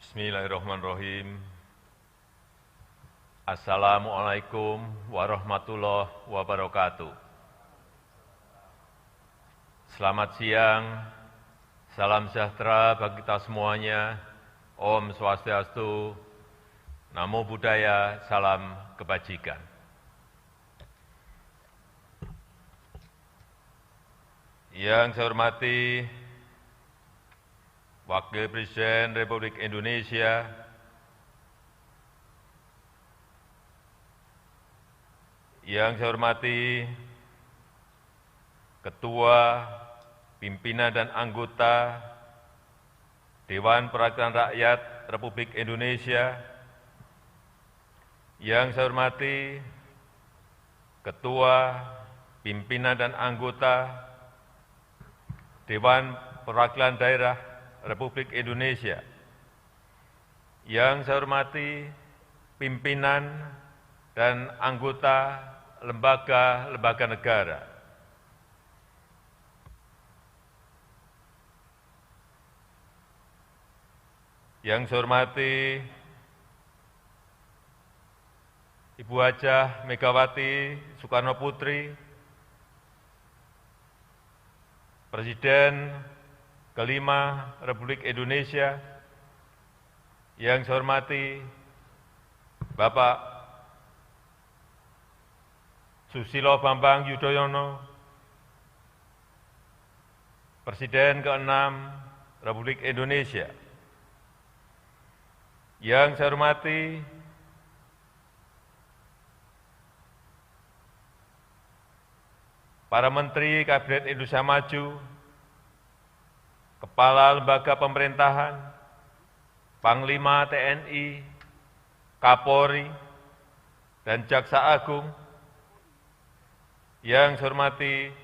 Bismillahirrahmanirrahim. Assalamualaikum warahmatullahi wabarakatuh. Selamat siang, salam sejahtera bagi kita semuanya. Om Swastiastu, Namo Buddhaya, salam kebajikan. Yang saya hormati Wakil Presiden Republik Indonesia, yang saya hormati Ketua, pimpinan dan anggota Dewan Perwakilan Rakyat Republik Indonesia, yang saya hormati Ketua, pimpinan dan anggota Dewan Perwakilan Daerah Republik Indonesia, yang saya hormati pimpinan dan anggota lembaga-lembaga negara, yang saya hormati Ibu Hajah Megawati Soekarno Putri, Presiden kelima Republik Indonesia, yang saya hormati Bapak Susilo Bambang Yudhoyono, Presiden ke-6 Republik Indonesia, yang saya hormati para Menteri Kabinet Indonesia Maju, Kepala Lembaga Pemerintahan, Panglima TNI, Kapolri, dan Jaksa Agung, yang saya hormati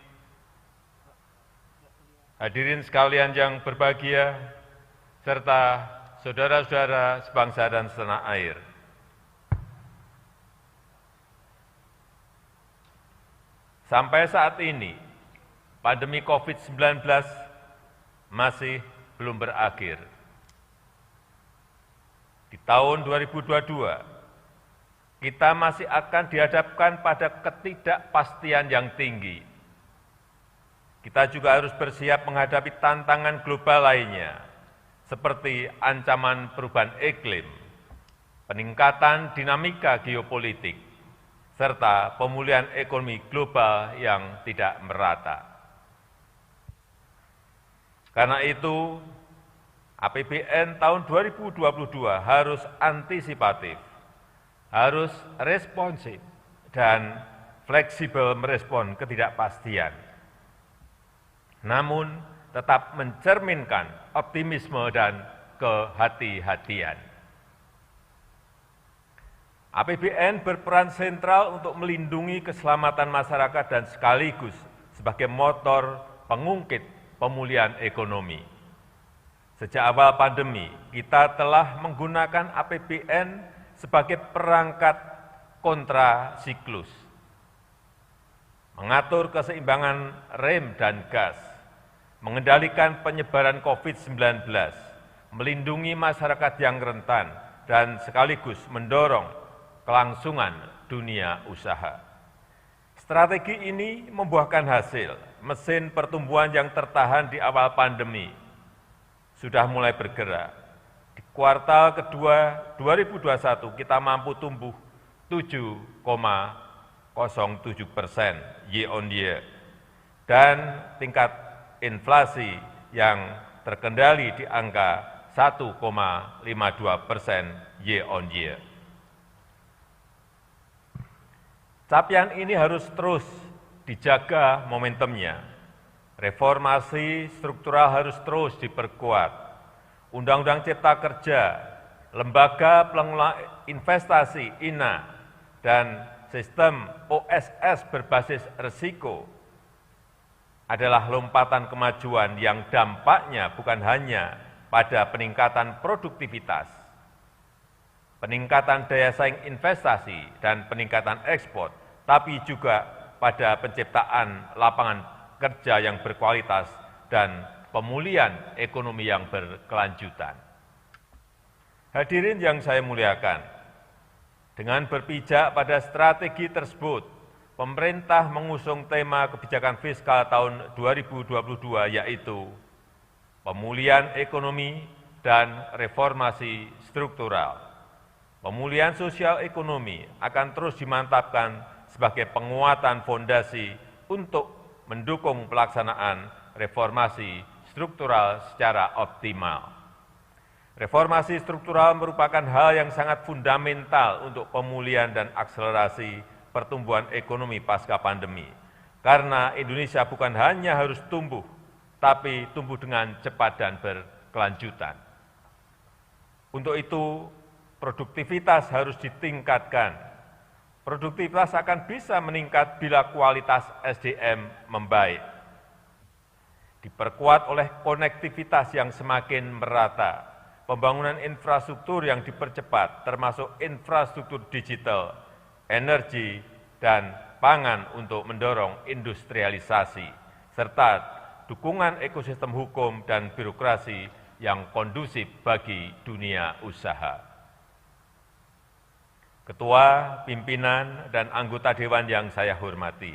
hadirin sekalian yang berbahagia, serta saudara-saudara sebangsa dan setanah air. Sampai saat ini, pandemi COVID-19 masih belum berakhir. Di tahun 2022, kita masih akan dihadapkan pada ketidakpastian yang tinggi. Kita juga harus bersiap menghadapi tantangan global lainnya, seperti ancaman perubahan iklim, peningkatan dinamika geopolitik, serta pemulihan ekonomi global yang tidak merata. Karena itu, APBN tahun 2022 harus antisipatif, harus responsif, dan fleksibel merespon ketidakpastian. Namun, tetap mencerminkan optimisme dan kehati-hatian. APBN berperan sentral untuk melindungi keselamatan masyarakat dan sekaligus sebagai motor pengungkit pemulihan ekonomi. Sejak awal pandemi, kita telah menggunakan APBN sebagai perangkat kontrasiklus, mengatur keseimbangan rem dan gas, mengendalikan penyebaran COVID-19, melindungi masyarakat yang rentan, dan sekaligus mendorong kelangsungan dunia usaha. Strategi ini membuahkan hasil. Mesin pertumbuhan yang tertahan di awal pandemi sudah mulai bergerak. Di kuartal kedua 2021 kita mampu tumbuh 7,07% year on year, dan tingkat inflasi yang terkendali di angka 1,52% year on year. Capaian ini harus terus dijaga momentumnya. Reformasi struktural harus terus diperkuat. Undang-Undang Cipta Kerja, Lembaga Pengelola Investasi (INA), dan sistem OSS berbasis risiko adalah lompatan kemajuan yang dampaknya bukan hanya pada peningkatan produktivitas, peningkatan daya saing investasi, dan peningkatan ekspor, tapi juga pada penciptaan lapangan kerja yang berkualitas dan pemulihan ekonomi yang berkelanjutan. Hadirin yang saya muliakan, dengan berpijak pada strategi tersebut, pemerintah mengusung tema kebijakan fiskal tahun 2022 yaitu pemulihan ekonomi dan reformasi struktural. Pemulihan sosial ekonomi akan terus dimantapkan sebagai penguatan fondasi untuk mendukung pelaksanaan reformasi struktural secara optimal. Reformasi struktural merupakan hal yang sangat fundamental untuk pemulihan dan akselerasi pertumbuhan ekonomi pasca pandemi. Karena Indonesia bukan hanya harus tumbuh, tapi tumbuh dengan cepat dan berkelanjutan. Untuk itu, produktivitas harus ditingkatkan. Produktivitas akan bisa meningkat bila kualitas SDM membaik. Diperkuat oleh konektivitas yang semakin merata, pembangunan infrastruktur yang dipercepat, termasuk infrastruktur digital, energi, dan pangan untuk mendorong industrialisasi, serta dukungan ekosistem hukum dan birokrasi yang kondusif bagi dunia usaha. Ketua, pimpinan, dan anggota Dewan yang saya hormati,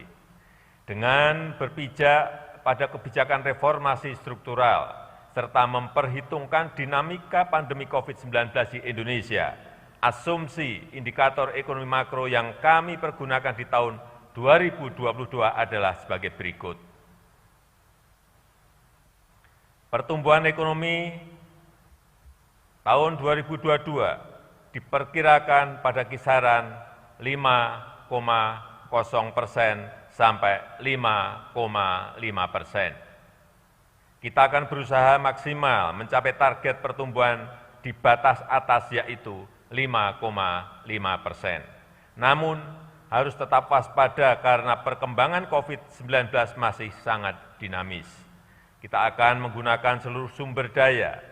dengan berpijak pada kebijakan reformasi struktural, serta memperhitungkan dinamika pandemi COVID-19 di Indonesia, asumsi indikator ekonomi makro yang kami pergunakan di tahun 2022 adalah sebagai berikut. Pertumbuhan ekonomi tahun 2022 diperkirakan pada kisaran 5,0% sampai 5,5%. Kita akan berusaha maksimal mencapai target pertumbuhan di batas atas yaitu 5,5%. Namun harus tetap waspada karena perkembangan COVID-19 masih sangat dinamis. Kita akan menggunakan seluruh sumber daya,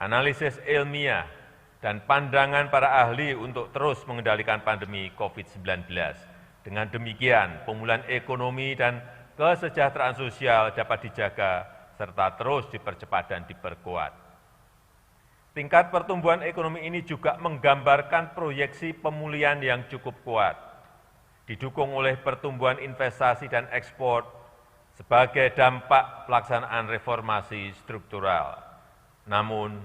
analisis ilmiah, dan pandangan para ahli untuk terus mengendalikan pandemi COVID-19. Dengan demikian, pemulihan ekonomi dan kesejahteraan sosial dapat dijaga serta terus dipercepat dan diperkuat. Tingkat pertumbuhan ekonomi ini juga menggambarkan proyeksi pemulihan yang cukup kuat, didukung oleh pertumbuhan investasi dan ekspor sebagai dampak pelaksanaan reformasi struktural. Namun,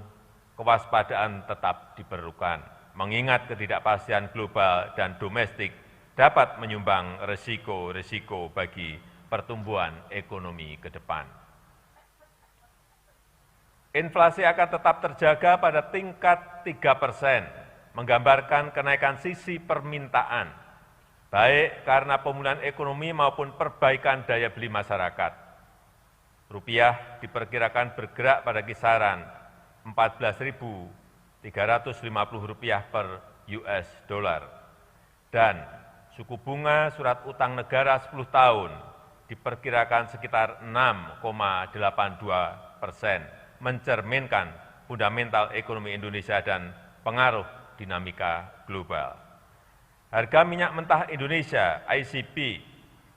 kewaspadaan tetap diperlukan, mengingat ketidakpastian global dan domestik dapat menyumbang risiko-risiko bagi pertumbuhan ekonomi ke depan. Inflasi akan tetap terjaga pada tingkat 3%, menggambarkan kenaikan sisi permintaan, baik karena pemulihan ekonomi maupun perbaikan daya beli masyarakat. Rupiah diperkirakan bergerak pada kisaran Rp14.350 per US dollar. Dan suku bunga surat utang negara 10 tahun diperkirakan sekitar 6,82%, mencerminkan fundamental ekonomi Indonesia dan pengaruh dinamika global. Harga minyak mentah Indonesia (ICP)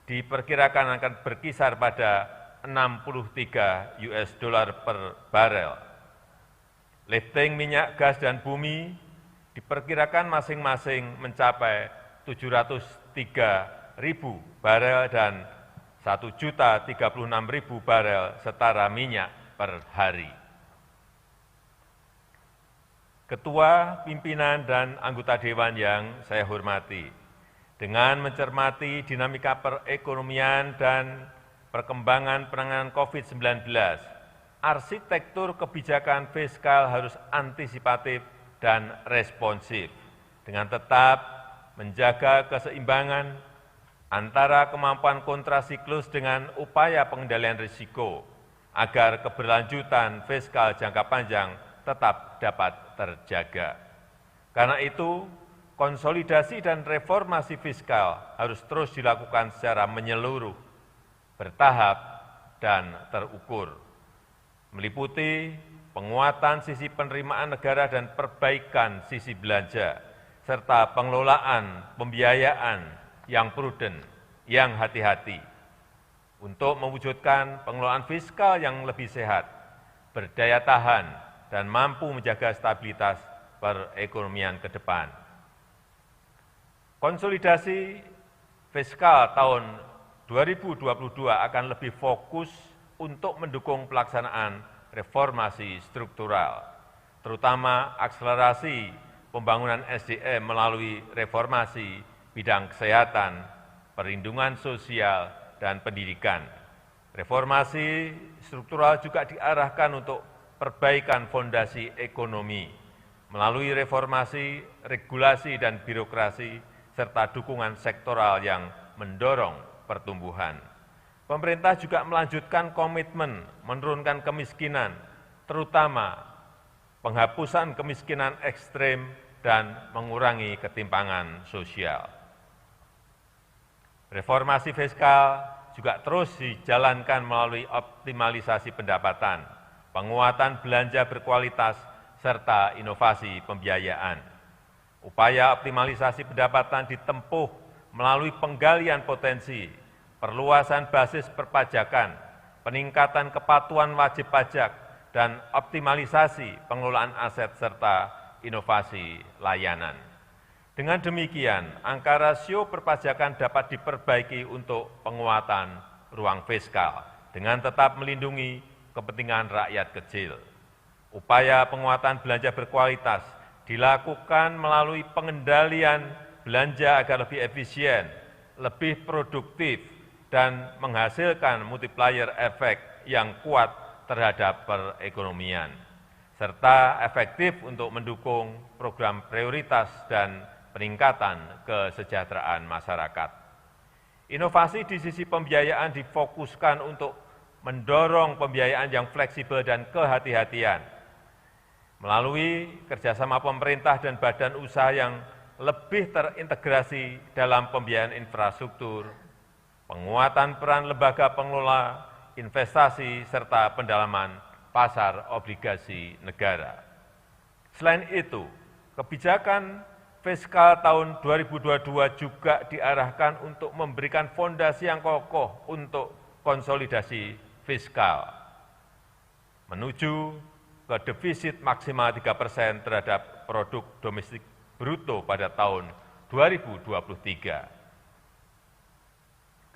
diperkirakan akan berkisar pada 63 US dollar per barel. Lifting minyak, gas, dan bumi diperkirakan masing-masing mencapai 703.000 barel dan 1.036.000 barel setara minyak per hari. Ketua, pimpinan, dan anggota Dewan yang saya hormati, dengan mencermati dinamika perekonomian dan perkembangan penanganan COVID-19, arsitektur kebijakan fiskal harus antisipatif dan responsif, dengan tetap menjaga keseimbangan antara kemampuan kontrasiklus dengan upaya pengendalian risiko, agar keberlanjutan fiskal jangka panjang tetap dapat terjaga. Karena itu, konsolidasi dan reformasi fiskal harus terus dilakukan secara menyeluruh, bertahap, dan terukur, meliputi penguatan sisi penerimaan negara dan perbaikan sisi belanja, serta pengelolaan pembiayaan yang prudent, yang hati-hati, untuk mewujudkan pengelolaan fiskal yang lebih sehat, berdaya tahan, dan mampu menjaga stabilitas perekonomian ke depan. Konsolidasi fiskal tahun 2022 akan lebih fokus untuk mendukung pelaksanaan reformasi struktural, terutama akselerasi pembangunan SDM melalui reformasi bidang kesehatan, perlindungan sosial, dan pendidikan. Reformasi struktural juga diarahkan untuk perbaikan fondasi ekonomi melalui reformasi regulasi dan birokrasi serta dukungan sektoral yang mendorong pertumbuhan. Pemerintah juga melanjutkan komitmen menurunkan kemiskinan, terutama penghapusan kemiskinan ekstrem dan mengurangi ketimpangan sosial. Reformasi fiskal juga terus dijalankan melalui optimalisasi pendapatan, penguatan belanja berkualitas, serta inovasi pembiayaan. Upaya optimalisasi pendapatan ditempuh melalui penggalian potensi, perluasan basis perpajakan, peningkatan kepatuhan wajib pajak, dan optimalisasi pengelolaan aset serta inovasi layanan. Dengan demikian, angka rasio perpajakan dapat diperbaiki untuk penguatan ruang fiskal dengan tetap melindungi kepentingan rakyat kecil. Upaya penguatan belanja berkualitas dilakukan melalui pengendalian belanja agar lebih efisien, lebih produktif, dan menghasilkan multiplier efek yang kuat terhadap perekonomian, serta efektif untuk mendukung program prioritas dan peningkatan kesejahteraan masyarakat. Inovasi di sisi pembiayaan difokuskan untuk mendorong pembiayaan yang fleksibel dan kehati-hatian. Melalui kerjasama pemerintah dan badan usaha yang lebih terintegrasi dalam pembiayaan infrastruktur, penguatan peran lembaga pengelola investasi, serta pendalaman pasar obligasi negara. Selain itu, kebijakan fiskal tahun 2022 juga diarahkan untuk memberikan fondasi yang kokoh untuk konsolidasi fiskal, menuju ke defisit maksimal 3% terhadap produk domestik bruto pada tahun 2023.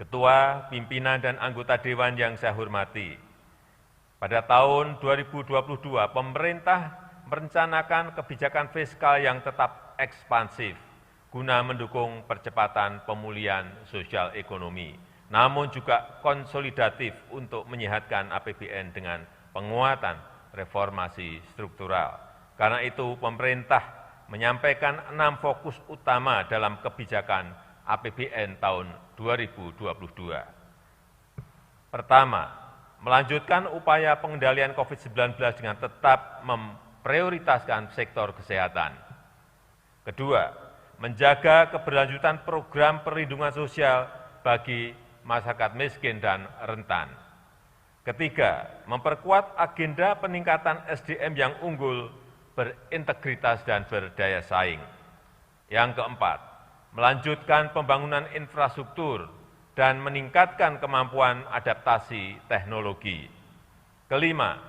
Ketua, pimpinan, dan anggota Dewan yang saya hormati, pada tahun 2022 pemerintah merencanakan kebijakan fiskal yang tetap ekspansif guna mendukung percepatan pemulihan sosial ekonomi, namun juga konsolidatif untuk menyehatkan APBN dengan penguatan reformasi struktural. Karena itu, pemerintah menyampaikan 6 fokus utama dalam kebijakan APBN tahun 2022. Pertama, melanjutkan upaya pengendalian COVID-19 dengan tetap memprioritaskan sektor kesehatan. Kedua, menjaga keberlanjutan program perlindungan sosial bagi masyarakat miskin dan rentan. Ketiga, memperkuat agenda peningkatan SDM yang unggul, berintegritas, dan berdaya saing. Yang keempat, melanjutkan pembangunan infrastruktur dan meningkatkan kemampuan adaptasi teknologi. Kelima,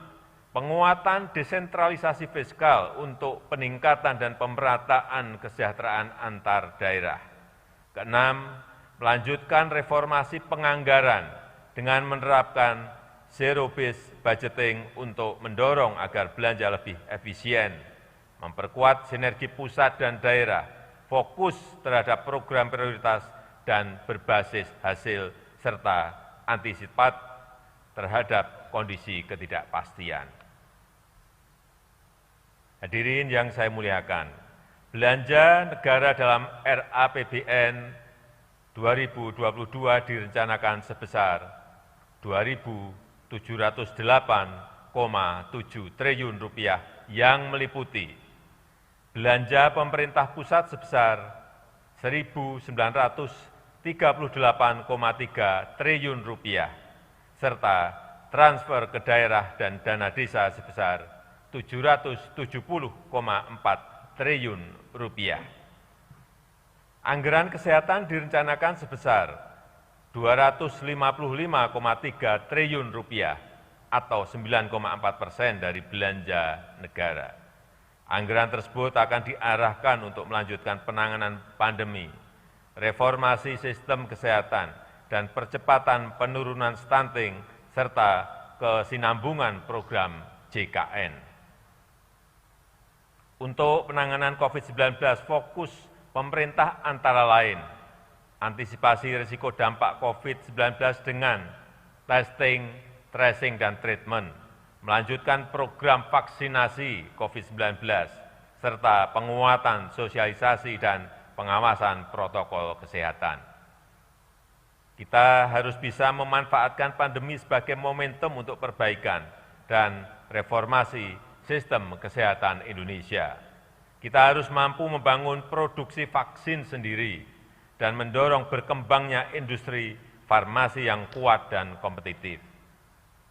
penguatan desentralisasi fiskal untuk peningkatan dan pemerataan kesejahteraan antar daerah. Keenam, melanjutkan reformasi penganggaran dengan menerapkan zero-based budgeting untuk mendorong agar belanja lebih efisien, memperkuat sinergi pusat dan daerah, fokus terhadap program prioritas dan berbasis hasil, serta antisipat terhadap kondisi ketidakpastian. Hadirin yang saya muliakan, belanja negara dalam RAPBN 2022 direncanakan sebesar 2.708,7 triliun rupiah yang meliputi belanja pemerintah pusat sebesar 1.938,3 triliun rupiah, serta transfer ke daerah dan dana desa sebesar 770,4 triliun rupiah. Anggaran kesehatan direncanakan sebesar 255,3 triliun rupiah atau 9,4% dari belanja negara. Anggaran tersebut akan diarahkan untuk melanjutkan penanganan pandemi, reformasi sistem kesehatan, dan percepatan penurunan stunting, serta kesinambungan program JKN. Untuk penanganan COVID-19, fokus pemerintah antara lain antisipasi risiko dampak COVID-19 dengan testing, tracing, dan treatment, melanjutkan program vaksinasi COVID-19, serta penguatan sosialisasi dan pengawasan protokol kesehatan. Kita harus bisa memanfaatkan pandemi sebagai momentum untuk perbaikan dan reformasi sistem kesehatan Indonesia. Kita harus mampu membangun produksi vaksin sendiri dan mendorong berkembangnya industri farmasi yang kuat dan kompetitif.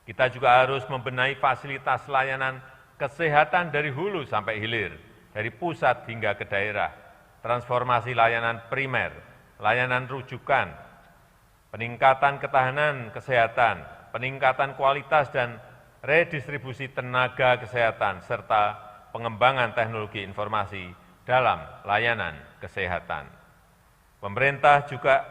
Kita juga harus membenahi fasilitas layanan kesehatan dari hulu sampai hilir, dari pusat hingga ke daerah, transformasi layanan primer, layanan rujukan, peningkatan ketahanan kesehatan, peningkatan kualitas dan redistribusi tenaga kesehatan, serta pengembangan teknologi informasi dalam layanan kesehatan. Pemerintah juga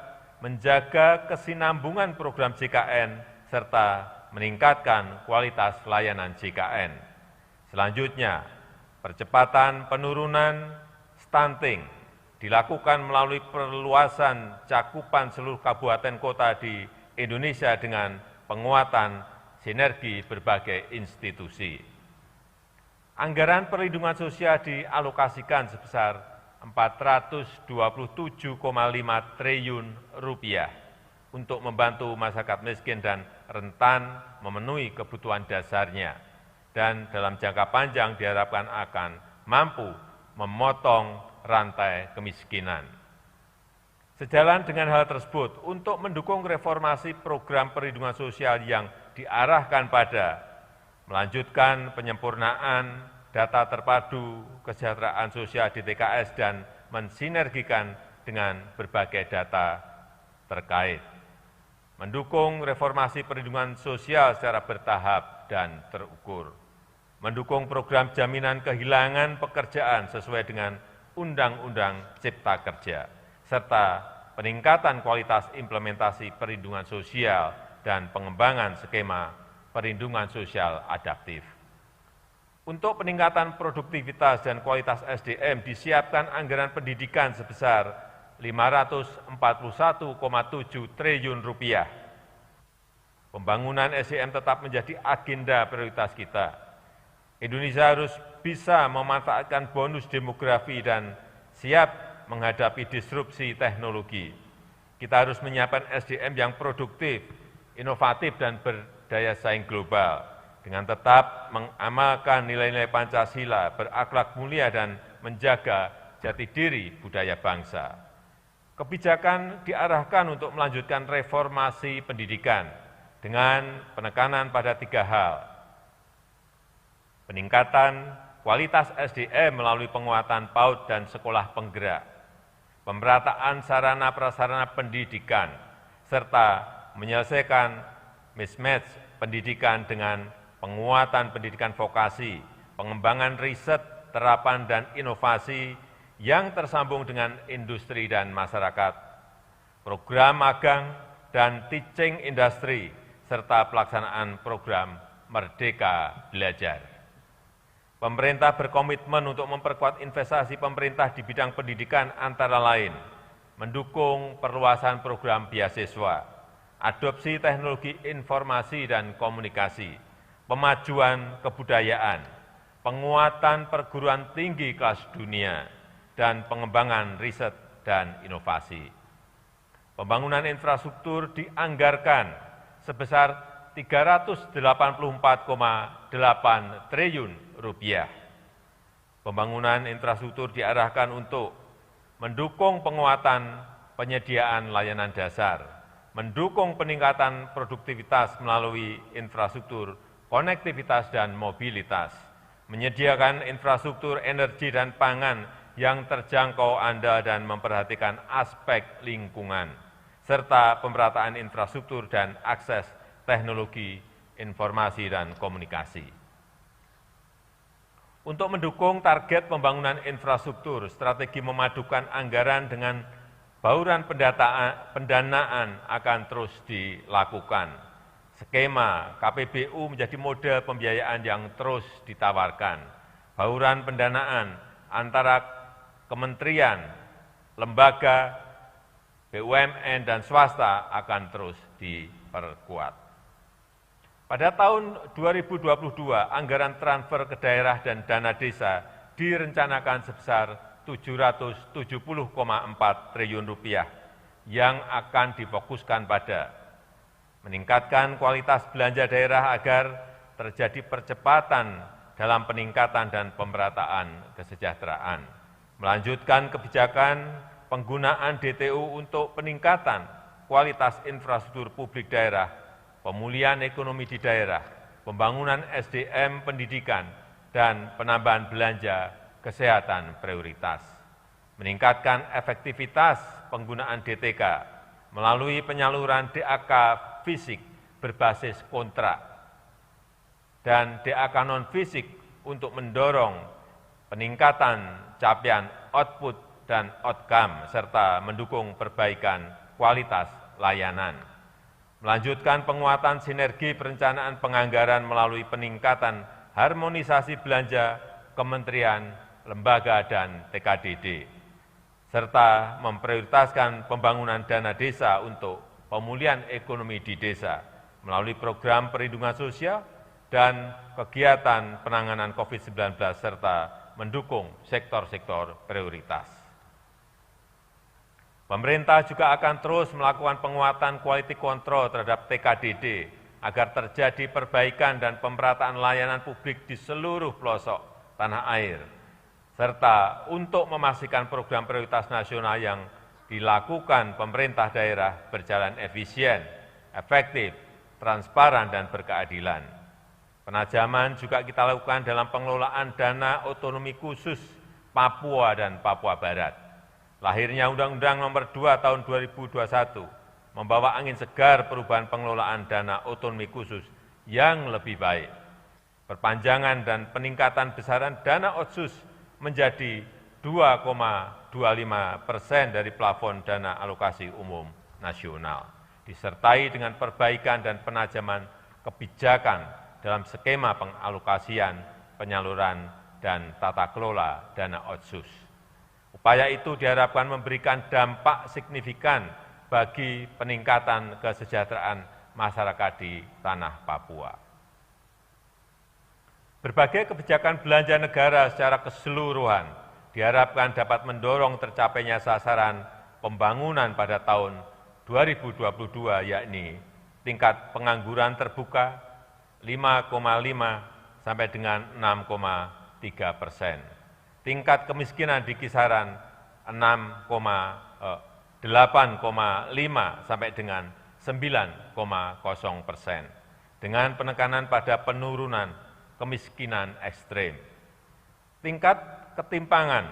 menjaga kesinambungan program JKN serta meningkatkan kualitas layanan JKN. Selanjutnya, percepatan penurunan stunting dilakukan melalui perluasan cakupan seluruh kabupaten kota di Indonesia dengan penguatan sinergi berbagai institusi. Anggaran perlindungan sosial dialokasikan sebesar Rp427,5 triliun untuk membantu masyarakat miskin dan rentan memenuhi kebutuhan dasarnya, dan dalam jangka panjang diharapkan akan mampu memotong rantai kemiskinan. Sejalan dengan hal tersebut, untuk mendukung reformasi program perlindungan sosial yang diarahkan pada melanjutkan penyempurnaan data terpadu kesejahteraan sosial di TKS dan mensinergikan dengan berbagai data terkait, mendukung reformasi perlindungan sosial secara bertahap dan terukur, mendukung program jaminan kehilangan pekerjaan sesuai dengan Undang-Undang Cipta Kerja, serta peningkatan kualitas implementasi perlindungan sosial dan pengembangan skema perlindungan sosial adaptif. Untuk peningkatan produktivitas dan kualitas SDM disiapkan anggaran pendidikan sebesar Rp541,7 triliun. Pembangunan SDM tetap menjadi agenda prioritas kita. Indonesia harus bisa memanfaatkan bonus demografi dan siap menghadapi disrupsi teknologi. Kita harus menyiapkan SDM yang produktif, inovatif, dan berdaya saing global, dengan tetap mengamalkan nilai-nilai Pancasila, berakhlak mulia, dan menjaga jati diri budaya bangsa. Kebijakan diarahkan untuk melanjutkan reformasi pendidikan dengan penekanan pada 3 hal. Peningkatan kualitas SDM melalui penguatan PAUD dan sekolah penggerak, pemerataan sarana prasarana pendidikan, serta menyelesaikan mismatch pendidikan dengan penguatan pendidikan vokasi, pengembangan riset, terapan, dan inovasi yang tersambung dengan industri dan masyarakat, program magang dan teaching industry, serta pelaksanaan program Merdeka Belajar. Pemerintah berkomitmen untuk memperkuat investasi pemerintah di bidang pendidikan antara lain, mendukung perluasan program beasiswa, adopsi teknologi informasi dan komunikasi, pemajuan kebudayaan, penguatan perguruan tinggi kelas dunia, dan pengembangan riset dan inovasi. Pembangunan infrastruktur dianggarkan sebesar Rp384,8 triliun. Pembangunan infrastruktur diarahkan untuk mendukung penguatan penyediaan layanan dasar, mendukung peningkatan produktivitas melalui infrastruktur konektivitas dan mobilitas, menyediakan infrastruktur energi dan pangan yang terjangkau andal dan memperhatikan aspek lingkungan, serta pemerataan infrastruktur dan akses teknologi informasi dan komunikasi. Untuk mendukung target pembangunan infrastruktur, strategi memadukan anggaran dengan bauran pendanaan akan terus dilakukan. Skema KPBU menjadi model pembiayaan yang terus ditawarkan. Bauran pendanaan antara kementerian, lembaga, BUMN, dan swasta akan terus diperkuat. Pada tahun 2022, anggaran transfer ke daerah dan dana desa direncanakan sebesar Rp770,4 triliun yang akan difokuskan pada meningkatkan kualitas belanja daerah agar terjadi percepatan dalam peningkatan dan pemerataan kesejahteraan, melanjutkan kebijakan penggunaan DTU untuk peningkatan kualitas infrastruktur publik daerah, pemulihan ekonomi di daerah, pembangunan SDM pendidikan, dan penambahan belanja kesehatan prioritas. Meningkatkan efektivitas penggunaan DTK melalui penyaluran DAK fisik berbasis kontrak dan DAK non-fisik untuk mendorong peningkatan capaian output dan outcome serta mendukung perbaikan kualitas layanan. Melanjutkan penguatan sinergi perencanaan penganggaran melalui peningkatan harmonisasi belanja kementerian, lembaga, dan TKDD, serta memprioritaskan pembangunan dana desa untuk pemulihan ekonomi di desa melalui program perlindungan sosial dan kegiatan penanganan COVID-19 serta mendukung sektor-sektor prioritas. Pemerintah juga akan terus melakukan penguatan quality control terhadap TKDD agar terjadi perbaikan dan pemerataan layanan publik di seluruh pelosok tanah air, serta untuk memastikan program prioritas nasional yang dilakukan pemerintah daerah berjalan efisien, efektif, transparan, dan berkeadilan. Penajaman juga kita lakukan dalam pengelolaan dana otonomi khusus Papua dan Papua Barat. Lahirnya Undang-Undang Nomor 2 Tahun 2021 membawa angin segar perubahan pengelolaan dana otonomi khusus yang lebih baik. Perpanjangan dan peningkatan besaran dana otsus menjadi 2,25% dari plafon dana alokasi umum nasional, disertai dengan perbaikan dan penajaman kebijakan dalam skema pengalokasian, penyaluran, dan tata kelola dana otsus. Upaya itu diharapkan memberikan dampak signifikan bagi peningkatan kesejahteraan masyarakat di tanah Papua. Berbagai kebijakan belanja negara secara keseluruhan diharapkan dapat mendorong tercapainya sasaran pembangunan pada tahun 2022, yakni tingkat pengangguran terbuka 5,5 sampai dengan 6,3%. Tingkat kemiskinan di kisaran 8,5 sampai dengan 9,0%, dengan penekanan pada penurunan kemiskinan ekstrem. Tingkat ketimpangan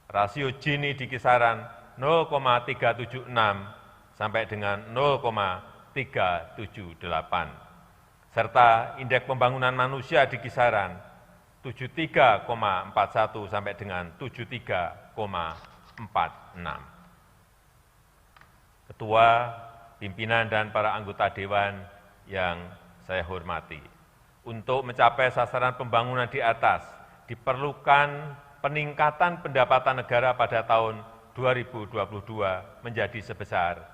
rasio Gini di kisaran 0,376 sampai dengan 0,378, serta indeks pembangunan manusia di kisaran 73,41 sampai dengan 73,46. Ketua, pimpinan, dan para anggota Dewan yang saya hormati, untuk mencapai sasaran pembangunan di atas diperlukan peningkatan pendapatan negara pada tahun 2022 menjadi sebesar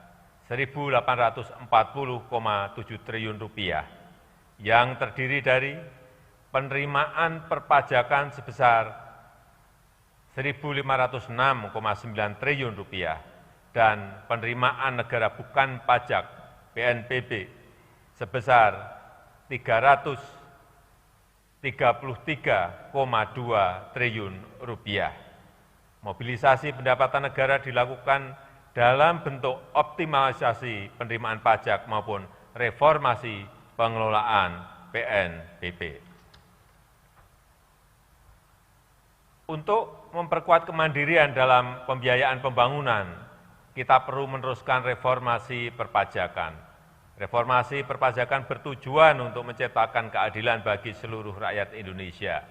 Rp1.840,7 triliun yang terdiri dari penerimaan perpajakan sebesar Rp1.506,9 triliun dan penerimaan negara bukan pajak PNBP sebesar Rp333,2 triliun. Mobilisasi pendapatan negara dilakukan dalam bentuk optimalisasi penerimaan pajak maupun reformasi pengelolaan PNBP. Untuk memperkuat kemandirian dalam pembiayaan pembangunan, kita perlu meneruskan reformasi perpajakan. Reformasi perpajakan bertujuan untuk menciptakan keadilan bagi seluruh rakyat Indonesia.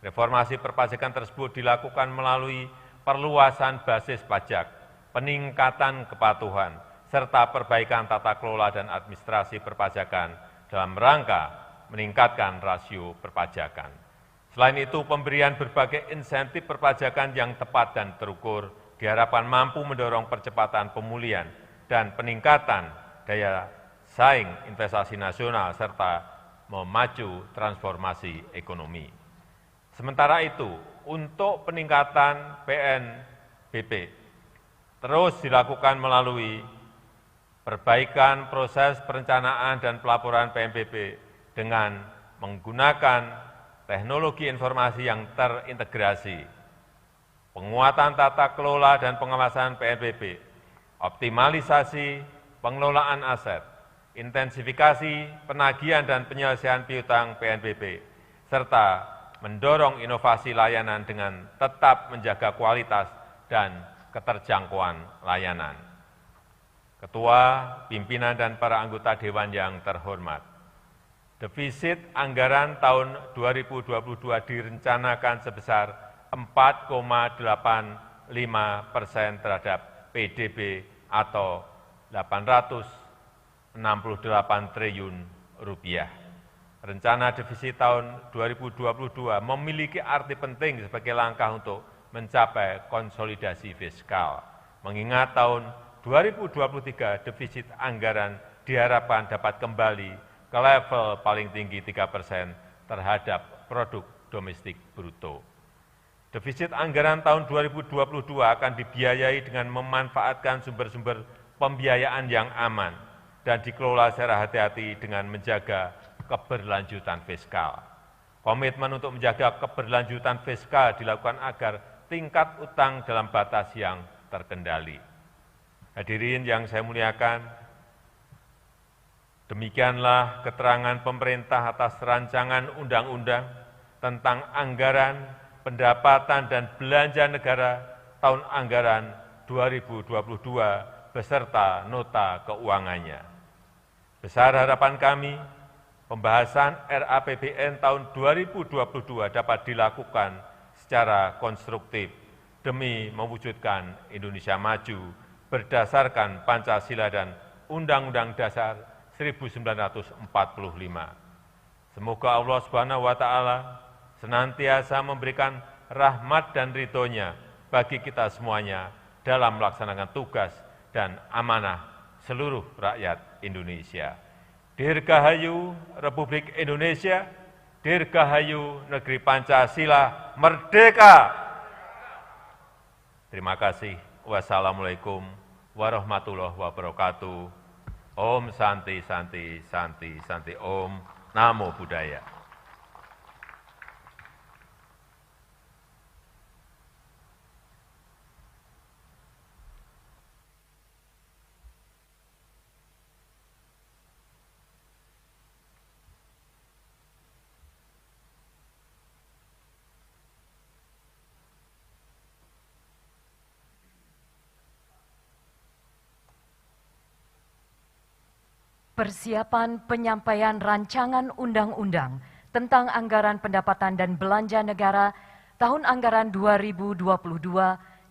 Reformasi perpajakan tersebut dilakukan melalui perluasan basis pajak, peningkatan kepatuhan, serta perbaikan tata kelola dan administrasi perpajakan dalam rangka meningkatkan rasio perpajakan. Selain itu, pemberian berbagai insentif perpajakan yang tepat dan terukur diharapkan mampu mendorong percepatan pemulihan dan peningkatan daya saing investasi nasional serta memacu transformasi ekonomi. Sementara itu, untuk peningkatan PNBP terus dilakukan melalui perbaikan proses perencanaan dan pelaporan PNBP dengan menggunakan teknologi informasi yang terintegrasi, penguatan tata kelola dan pengawasan PNBP, optimalisasi pengelolaan aset, intensifikasi penagihan dan penyelesaian piutang PNBP, serta mendorong inovasi layanan dengan tetap menjaga kualitas dan keterjangkauan layanan. Ketua, pimpinan, dan para anggota Dewan yang terhormat, defisit anggaran tahun 2022 direncanakan sebesar 4,85% terhadap PDB atau 868 triliun rupiah. Rencana defisit tahun 2022 memiliki arti penting sebagai langkah untuk mencapai konsolidasi fiskal. Mengingat tahun 2023 defisit anggaran diharapkan dapat kembali ke level paling tinggi 3% terhadap produk domestik bruto. Defisit anggaran tahun 2022 akan dibiayai dengan memanfaatkan sumber-sumber pembiayaan yang aman dan dikelola secara hati-hati dengan menjaga keberlanjutan fiskal. Komitmen untuk menjaga keberlanjutan fiskal dilakukan agar tingkat utang dalam batas yang terkendali. Hadirin yang saya muliakan, demikianlah keterangan pemerintah atas rancangan undang-undang tentang anggaran, pendapatan, dan belanja negara tahun anggaran 2022 beserta nota keuangannya. Besar harapan kami, pembahasan RAPBN tahun 2022 dapat dilakukan secara konstruktif demi mewujudkan Indonesia maju berdasarkan Pancasila dan Undang-Undang Dasar 1945. Semoga Allah Subhanahu wa Ta'ala senantiasa memberikan rahmat dan ridho-Nya bagi kita semuanya dalam melaksanakan tugas dan amanah seluruh rakyat Indonesia. Dirgahayu Republik Indonesia, Dirgahayu Negeri Pancasila, Merdeka! Terima kasih. Wassalamualaikum warahmatullahi wabarakatuh. Om Santi Santi Santi Santi Om Namo Buddhaya. Persiapan penyampaian rancangan undang-undang tentang anggaran pendapatan dan belanja negara tahun anggaran 2022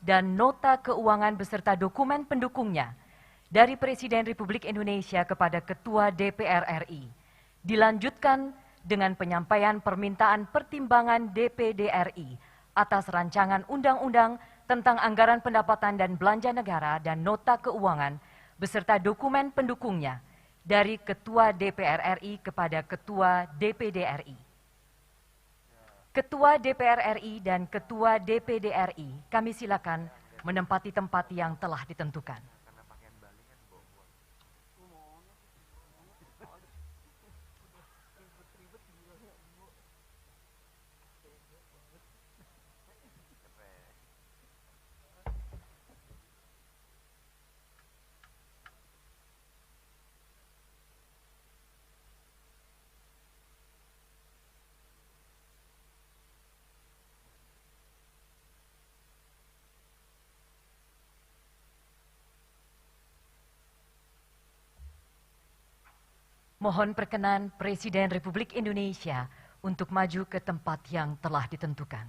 dan nota keuangan beserta dokumen pendukungnya dari Presiden Republik Indonesia kepada Ketua DPR RI dilanjutkan dengan penyampaian permintaan pertimbangan DPD RI atas rancangan undang-undang tentang anggaran pendapatan dan belanja negara dan nota keuangan beserta dokumen pendukungnya dari Ketua DPR RI kepada Ketua DPD RI. Ketua DPR RI dan Ketua DPD RI, kami silakan menempati tempat yang telah ditentukan. Mohon perkenan Presiden Republik Indonesia untuk maju ke tempat yang telah ditentukan.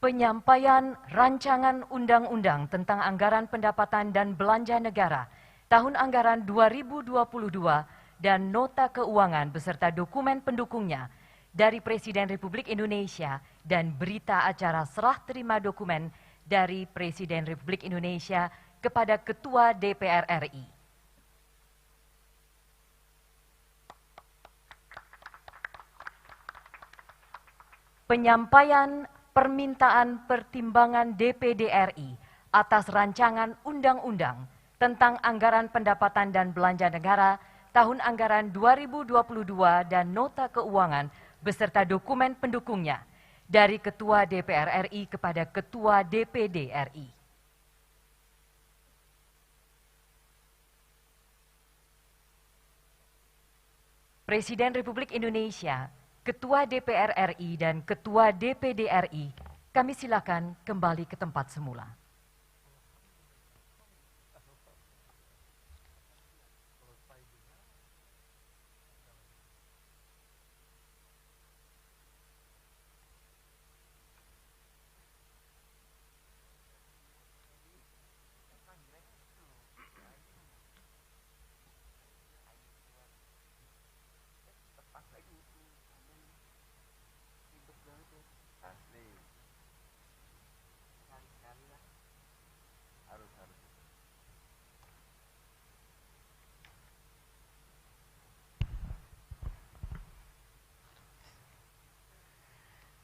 Penyampaian Rancangan Undang-Undang tentang Anggaran Pendapatan dan Belanja Negara Tahun Anggaran 2022 dan Nota Keuangan beserta dokumen pendukungnya dari Presiden Republik Indonesia dan berita acara serah terima dokumen dari Presiden Republik Indonesia kepada Ketua DPR RI. Penyampaian permintaan pertimbangan DPD RI atas rancangan undang-undang tentang anggaran pendapatan dan belanja negara tahun anggaran 2022 dan nota keuangan beserta dokumen pendukungnya dari Ketua DPR RI kepada Ketua DPD RI. Presiden Republik Indonesia, Ketua DPR RI dan Ketua DPD RI, kami silakan kembali ke tempat semula.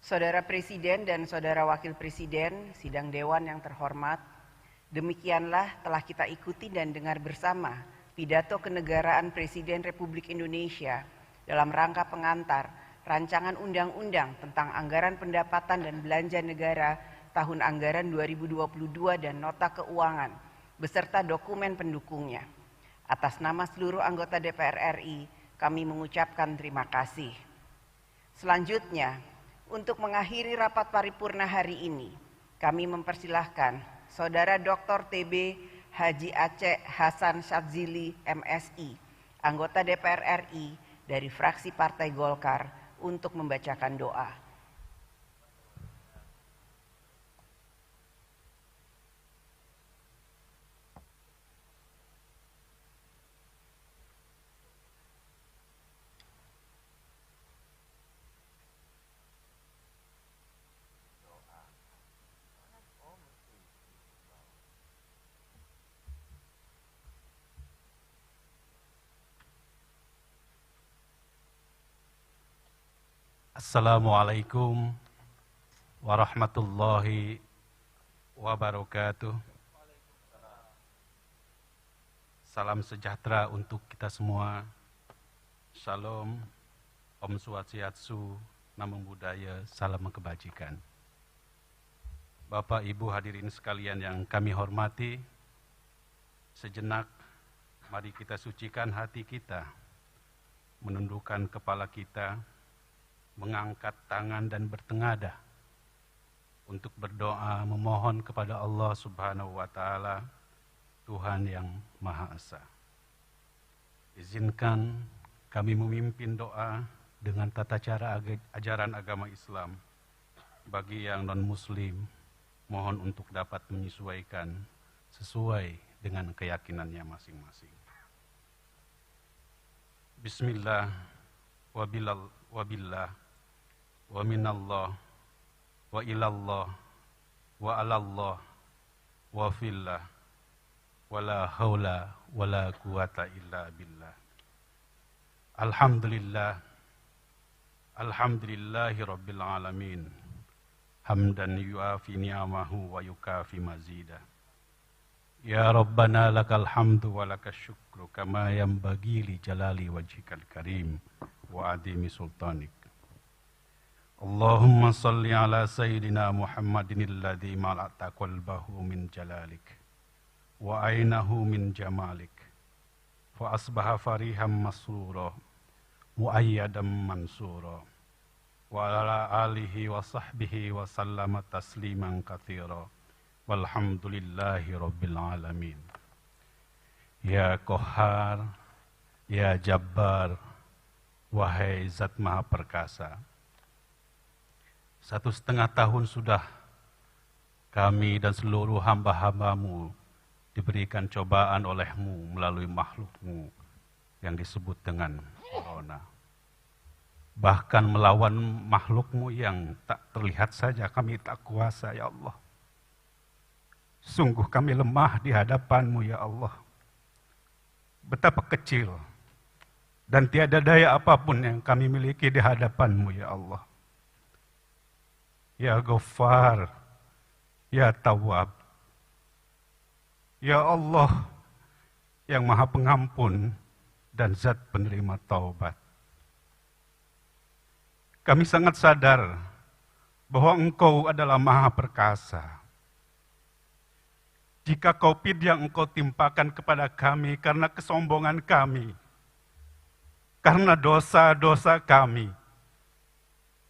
Saudara Presiden dan Saudara Wakil Presiden, Sidang Dewan yang terhormat, demikianlah telah kita ikuti dan dengar bersama pidato kenegaraan Presiden Republik Indonesia dalam rangka pengantar Rancangan Undang-Undang tentang Anggaran Pendapatan dan Belanja Negara Tahun Anggaran 2022 dan Nota Keuangan beserta dokumen pendukungnya. Atas nama seluruh anggota DPR RI, kami mengucapkan terima kasih. Selanjutnya, untuk mengakhiri rapat paripurna hari ini, kami mempersilahkan Saudara Dr. TB Haji Aceh Hasan Syadzili MSI, anggota DPR RI dari fraksi Partai Golkar untuk membacakan doa. Assalamualaikum warahmatullahi wabarakatuh. Salam sejahtera untuk kita semua. Shalom, Om Swastiastu, Namo Buddhaya, salam kebajikan. Bapak Ibu hadirin sekalian yang kami hormati, sejenak mari kita sucikan hati kita, menundukkan kepala kita, mengangkat tangan dan bertengadah untuk berdoa memohon kepada Allah Subhanahu wa Ta'ala, Tuhan yang Maha Esa. Izinkan kami memimpin doa dengan tata cara ajaran agama Islam. Bagi yang non-muslim, mohon untuk dapat menyesuaikan sesuai dengan keyakinannya masing-masing. Bismillah, wabillah, wa minallah, wa ilallah, wa alallah, wa fillah, wa la hawla, wa la quwata illa billah. Alhamdulillah, alhamdulillahi rabbil alamin, hamdan yuafi ni'amahu wa yukafi mazidah. Ya Rabbana lakal hamdu wa lakas syukru kama yanbaghi li jalali wajhikal karim wa adimi sultanik. Allahumma salli ala Sayyidina Muhammadin alladhi mala'ta qalbahu min jalalik wa ainahu min jamalik fa asbaha fariham masrura muayyadam mansura wa ala alihi wa sahbihi wa sallama tasliman katsira walhamdulillahi rabbil alamin. Ya Qahhar, ya Jabbar, wahai Zat Maha Perkasa. 1,5 tahun sudah kami dan seluruh hamba-hambamu diberikan cobaan olehmu melalui makhlukmu yang disebut dengan corona. Bahkan melawan makhlukmu yang tak terlihat saja kami tak kuasa, ya Allah. Sungguh kami lemah di hadapanmu, ya Allah. Betapa kecil dan tiada daya apapun yang kami miliki di hadapanmu, ya Allah. Ya Ghaffar, ya Tawwab, ya Allah yang Maha Pengampun dan Zat penerima taubat. Kami sangat sadar bahwa Engkau adalah Maha Perkasa. Jika COVID yang Engkau timpakan kepada kami karena kesombongan kami, karena dosa-dosa kami,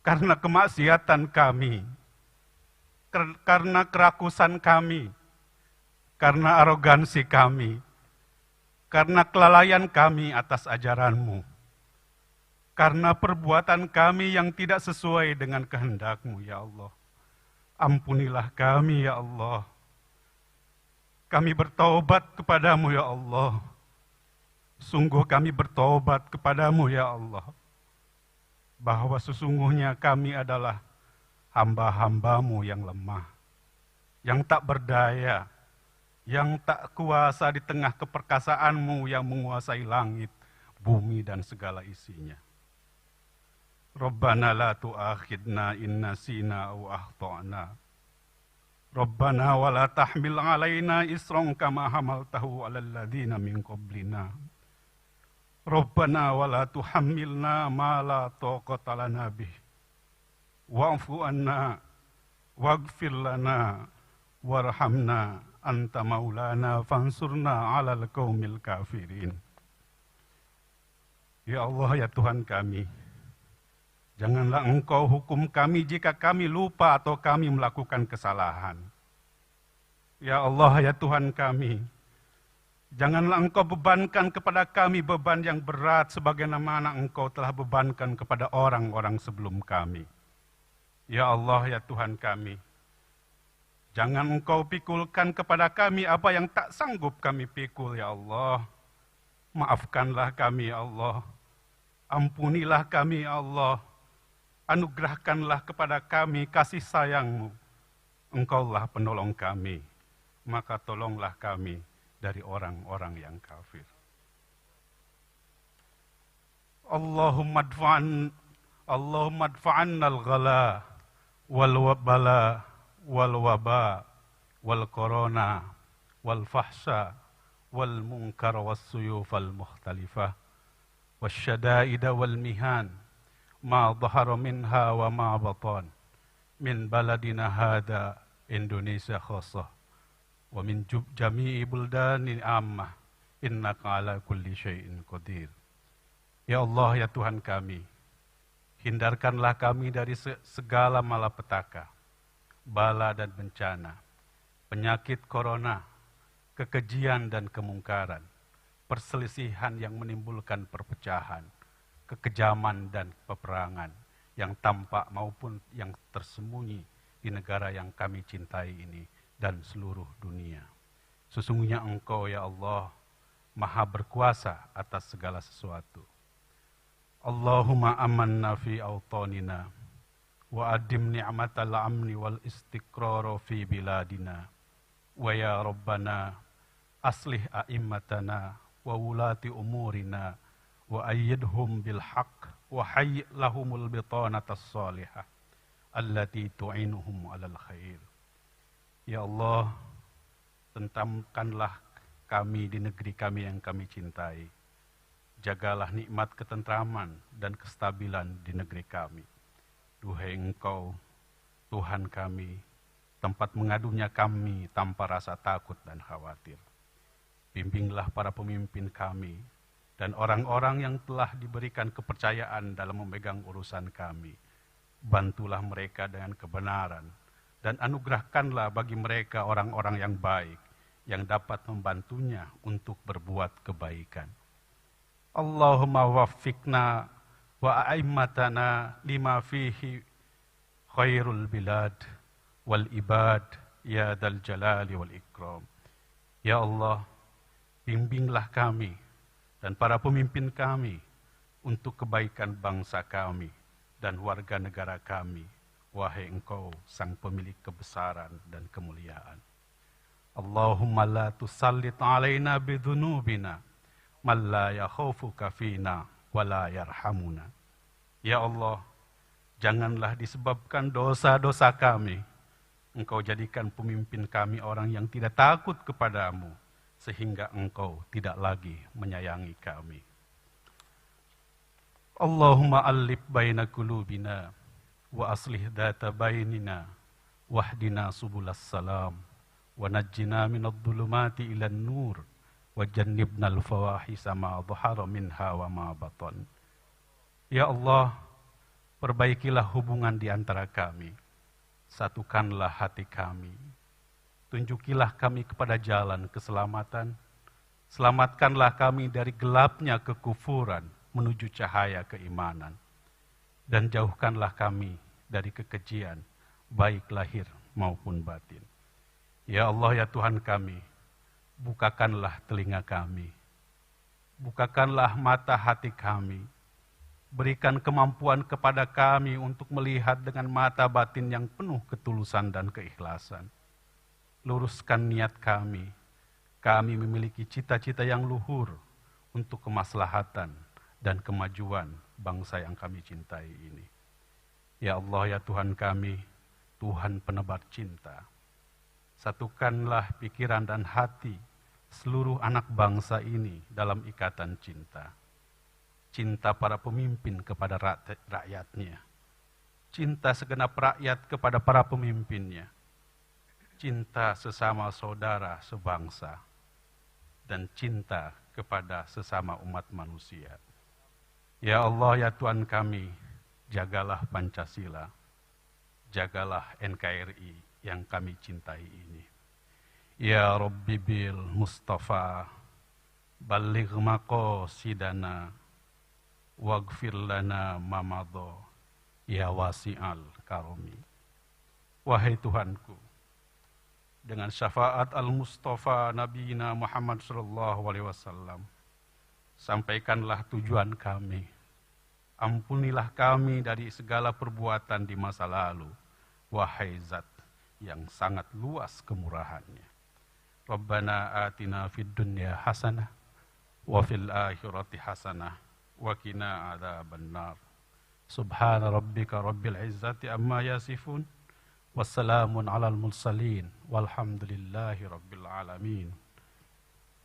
karena kemaksiatan kami, karena kerakusan kami, karena arogansi kami, karena kelalaian kami atas ajaran-Mu, karena perbuatan kami yang tidak sesuai dengan kehendak-Mu, ya Allah. Ampunilah kami, ya Allah. Kami bertaubat kepadamu, ya Allah. Sungguh kami bertaubat kepadamu, ya Allah. Bahwa sesungguhnya kami adalah hamba-hambamu yang lemah, yang tak berdaya, yang tak kuasa di tengah keperkasaanmu yang menguasai langit, bumi, dan segala isinya. Rabbana la tu'akhidna in nasina aw akhtana. Rabbana wa la tahmil alaina isran kama hamaltahu alal ladzina min qablina. Rabbana wa la tuhammilna ma la taqata lana bih. Wa'fu anna waghfir lana warhamna anta maulana fansurna 'alal qaumil kafirin. Ya Allah, ya Tuhan kami, janganlah Engkau hukum kami jika kami lupa atau kami melakukan kesalahan. Ya Allah, ya Tuhan kami, janganlah Engkau bebankan kepada kami beban yang berat sebagaimana Engkau telah bebankan kepada orang-orang sebelum kami. Ya Allah, ya Tuhan kami, jangan Engkau pikulkan kepada kami apa yang tak sanggup kami pikul, ya Allah. Maafkanlah kami, ya Allah. Ampunilah kami, ya Allah. Anugerahkanlah kepada kami kasih sayang-Mu. Engkaulah penolong kami, maka tolonglah kami dari orang-orang yang kafir. Allahumma adfa'anna al-ghala wal wabala wal waba wal corona wal fahsya wal munkar was suyuf al mukhtalifah wasyada'ida wal mihan ma dhahara minha wa ma batan min baladina hada Indonesia khassah wa min jami'i buldani ammah innaka ala kulli syai'in qadir. Ya Allah, ya Tuhan kami, hindarkanlah kami dari segala malapetaka, bala dan bencana, penyakit corona, kekejian dan kemungkaran, perselisihan yang menimbulkan perpecahan, kekejaman dan peperangan yang tampak maupun yang tersembunyi di negara yang kami cintai ini dan seluruh dunia. Sesungguhnya Engkau, ya Allah, Maha berkuasa atas segala sesuatu. Allahumma amanna fi awtanina wa adim ni'matal amni wal istiqrara fi biladina wa ya Rabbana aslih a'immatana wa wulati umurina wa ayyidhum bil haqq wa hayyi lahumul bitanatas salihah allati tu'inuhum 'alal khair. Ya Allah, tentamkanlah kami di negeri kami yang kami cintai. Jagalah nikmat ketentraman dan kestabilan di negeri kami. Duhai Engkau, Tuhan kami, tempat mengadunya kami tanpa rasa takut dan khawatir. Bimbinglah para pemimpin kami dan orang-orang yang telah diberikan kepercayaan dalam memegang urusan kami. Bantulah mereka dengan kebenaran, dan anugerahkanlah bagi mereka orang-orang yang baik yang dapat membantunya untuk berbuat kebaikan. Allahumma waffiqna wa a'immatana lima fihi khairul bilad wal ibad ya dal jalali wal ikram. Ya Allah, bimbinglah kami dan para pemimpin kami untuk kebaikan bangsa kami dan warga negara kami, wahai Engkau sang pemilik kebesaran dan kemuliaan. Allahumma la tusallit alaina bidhunubina man la yakhafuka fina wa la yarhamuna. Ya Allah, janganlah disebabkan dosa-dosa kami, Engkau jadikan pemimpin kami orang yang tidak takut kepadamu, sehingga Engkau tidak lagi menyayangi kami. Allahumma allif baina qulubina wa aslih dhata bainina wahdina subulas salam wa najjina minadh dhulumati ilan nur wa jannibnal fawahisa ma dhahara minha wa ma batan. Ya Allah, perbaikilah hubungan di antara kami, satukanlah hati kami, tunjukilah kami kepada jalan keselamatan, selamatkanlah kami dari gelapnya kekufuran menuju cahaya keimanan, dan jauhkanlah kami dari kekejian, baik lahir maupun batin. Ya Allah, ya Tuhan kami, bukakanlah telinga kami, bukakanlah mata hati kami, berikan kemampuan kepada kami untuk melihat dengan mata batin yang penuh ketulusan dan keikhlasan. Luruskan niat kami, kami memiliki cita-cita yang luhur untuk kemaslahatan dan kemajuan bangsa yang kami cintai ini. Ya Allah, ya Tuhan kami, Tuhan penebar cinta, satukanlah pikiran dan hati seluruh anak bangsa ini dalam ikatan cinta. Cinta para pemimpin kepada rakyatnya, cinta segenap rakyat kepada para pemimpinnya, cinta sesama saudara sebangsa, dan cinta kepada sesama umat manusia. Ya Allah, ya Tuhan kami, jagalah Pancasila, jagalah NKRI yang kami cintai ini. Ya Rabbi bil Mustafa, balligh maqasidana, waghfir lana ma madha, ya wasi'al karami. Wahai Tuhanku, dengan syafaat al-Mustafa Nabiyina Muhammad SAW, sampaikanlah tujuan kami. Ampunilah kami dari segala perbuatan di masa lalu, wahai Zat yang sangat luas kemurahannya. Rabbana atina fid dunya hasanah, wa fil akhirati hasanah, wa qina adzabannar. Subhana rabbika rabbil izzati amma yasifun, wassalamun alal mursalin, walhamdulillahi rabbil alamin.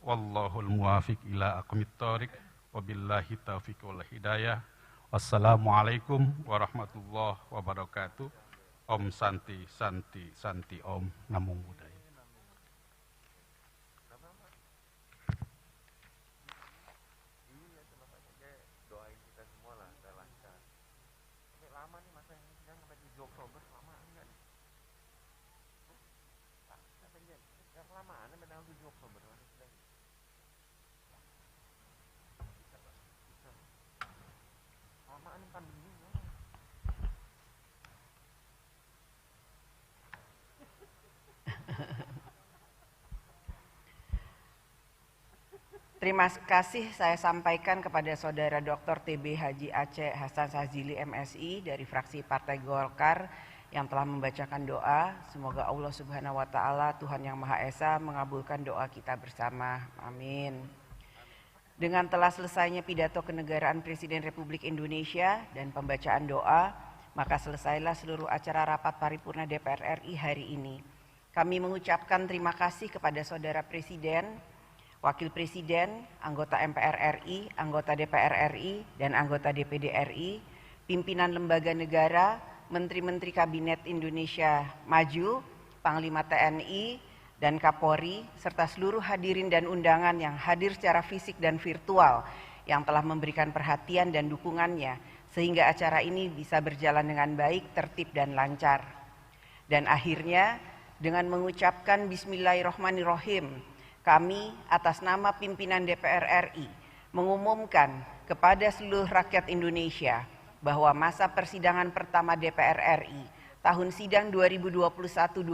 Wallahul muwafiq ila aqwamit thoriq, wabillahi taufiq wal hidayah. Wassalamualaikum warahmatullahi wabarakatuh. Om Santi Santi Santi Om, Namo Buddhaya. Terima kasih saya sampaikan kepada Saudara Dr. TB Haji Aceh Hasan Sazili MSI dari fraksi Partai Golkar yang telah membacakan doa. Semoga Allah Subhanahu wa Ta'ala, Tuhan Yang Maha Esa, mengabulkan doa kita bersama. Amin. Dengan telah selesainya pidato kenegaraan Presiden Republik Indonesia dan pembacaan doa, maka selesailah seluruh acara rapat paripurna DPR RI hari ini. Kami mengucapkan terima kasih kepada Saudara Presiden, Wakil Presiden, anggota MPR RI, anggota DPR RI, dan anggota DPD RI, pimpinan lembaga negara, Menteri-Menteri Kabinet Indonesia Maju, Panglima TNI, dan Kapolri, serta seluruh hadirin dan undangan yang hadir secara fisik dan virtual yang telah memberikan perhatian dan dukungannya, sehingga acara ini bisa berjalan dengan baik, tertib, dan lancar. Dan akhirnya dengan mengucapkan Bismillahirrahmanirrahim, kami atas nama pimpinan DPR RI mengumumkan kepada seluruh rakyat Indonesia bahwa masa persidangan pertama DPR RI tahun sidang 2021-2022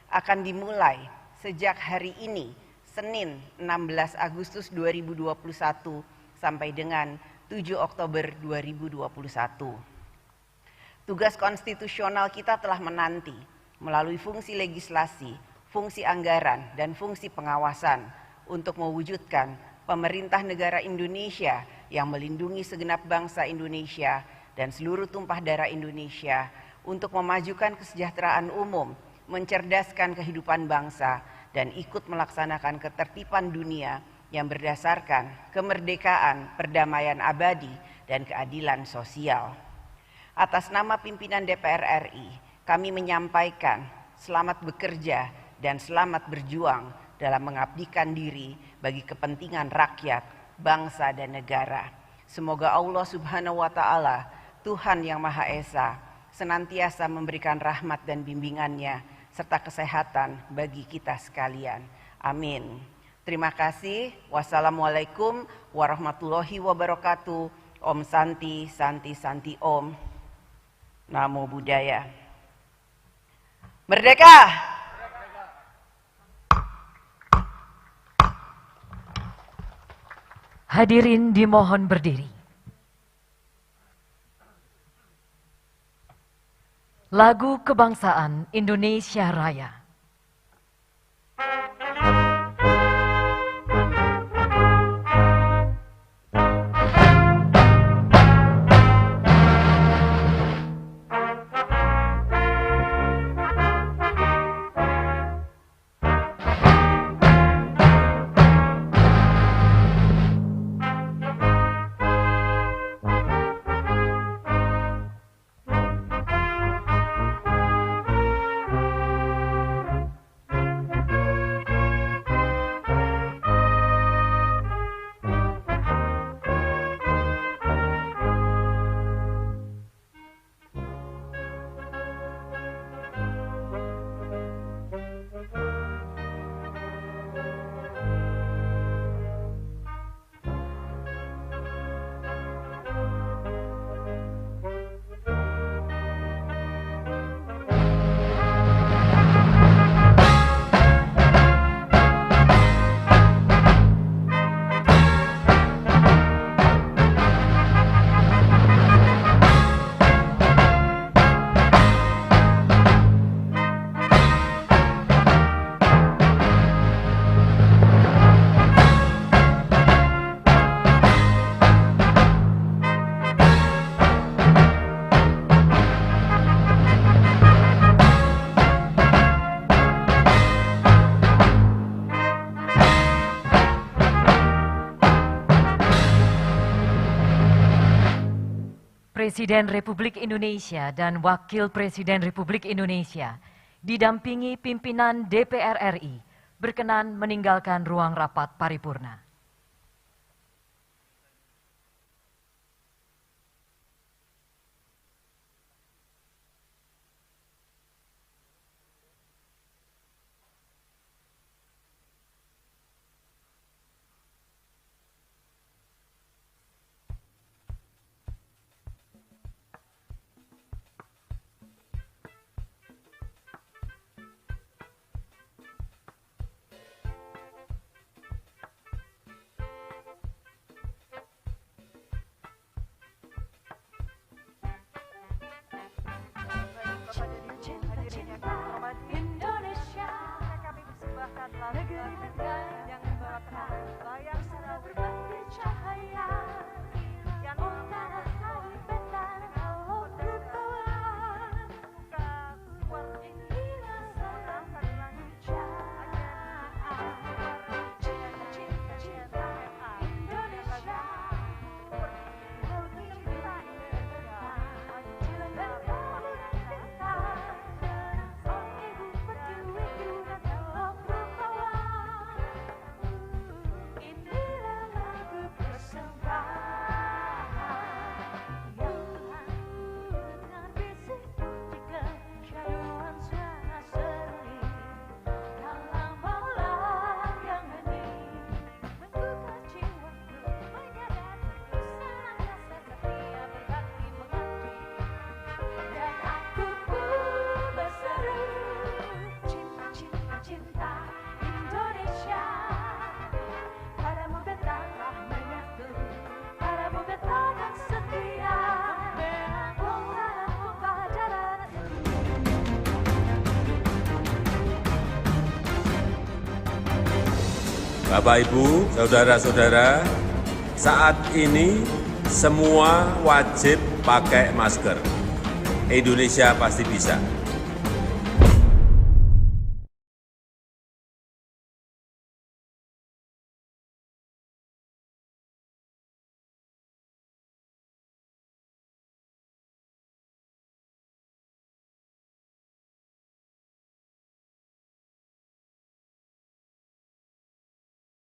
akan dimulai sejak hari ini, Senin 16 Agustus 2021 sampai dengan 7 Oktober 2021. Tugas konstitusional kita telah menanti melalui fungsi legislasi, fungsi anggaran, dan fungsi pengawasan untuk mewujudkan pemerintah negara Indonesia yang melindungi segenap bangsa Indonesia dan seluruh tumpah darah Indonesia untuk memajukan kesejahteraan umum, mencerdaskan kehidupan bangsa, dan ikut melaksanakan ketertiban dunia yang berdasarkan kemerdekaan, perdamaian abadi, dan keadilan sosial. Atas nama pimpinan DPR RI, kami menyampaikan selamat bekerja dan selamat berjuang dalam mengabdikan diri bagi kepentingan rakyat, bangsa, dan negara. Semoga Allah Subhanahu wa Ta'ala, Tuhan yang Maha Esa, senantiasa memberikan rahmat dan bimbingannya serta kesehatan bagi kita sekalian. Amin. Terima kasih. Wassalamualaikum warahmatullahi wabarakatuh. Om Santi, Santi, Santi Om. Namo Buddhaya. Merdeka! Hadirin dimohon berdiri. Lagu Kebangsaan Indonesia Raya. Presiden Republik Indonesia dan Wakil Presiden Republik Indonesia didampingi pimpinan DPR RI berkenan meninggalkan ruang rapat paripurna. Indonesia, kami persembahkan lagu yang membawa kenangan layar sudah berbagi cahaya yang tanah kami petan kalau bertuan bukan warna inilah seorang panggilan cinta Indonesia. Inilah lagu persembahan. Bapak, Ibu, saudara-saudara, saat ini semua wajib pakai masker. Indonesia pasti bisa.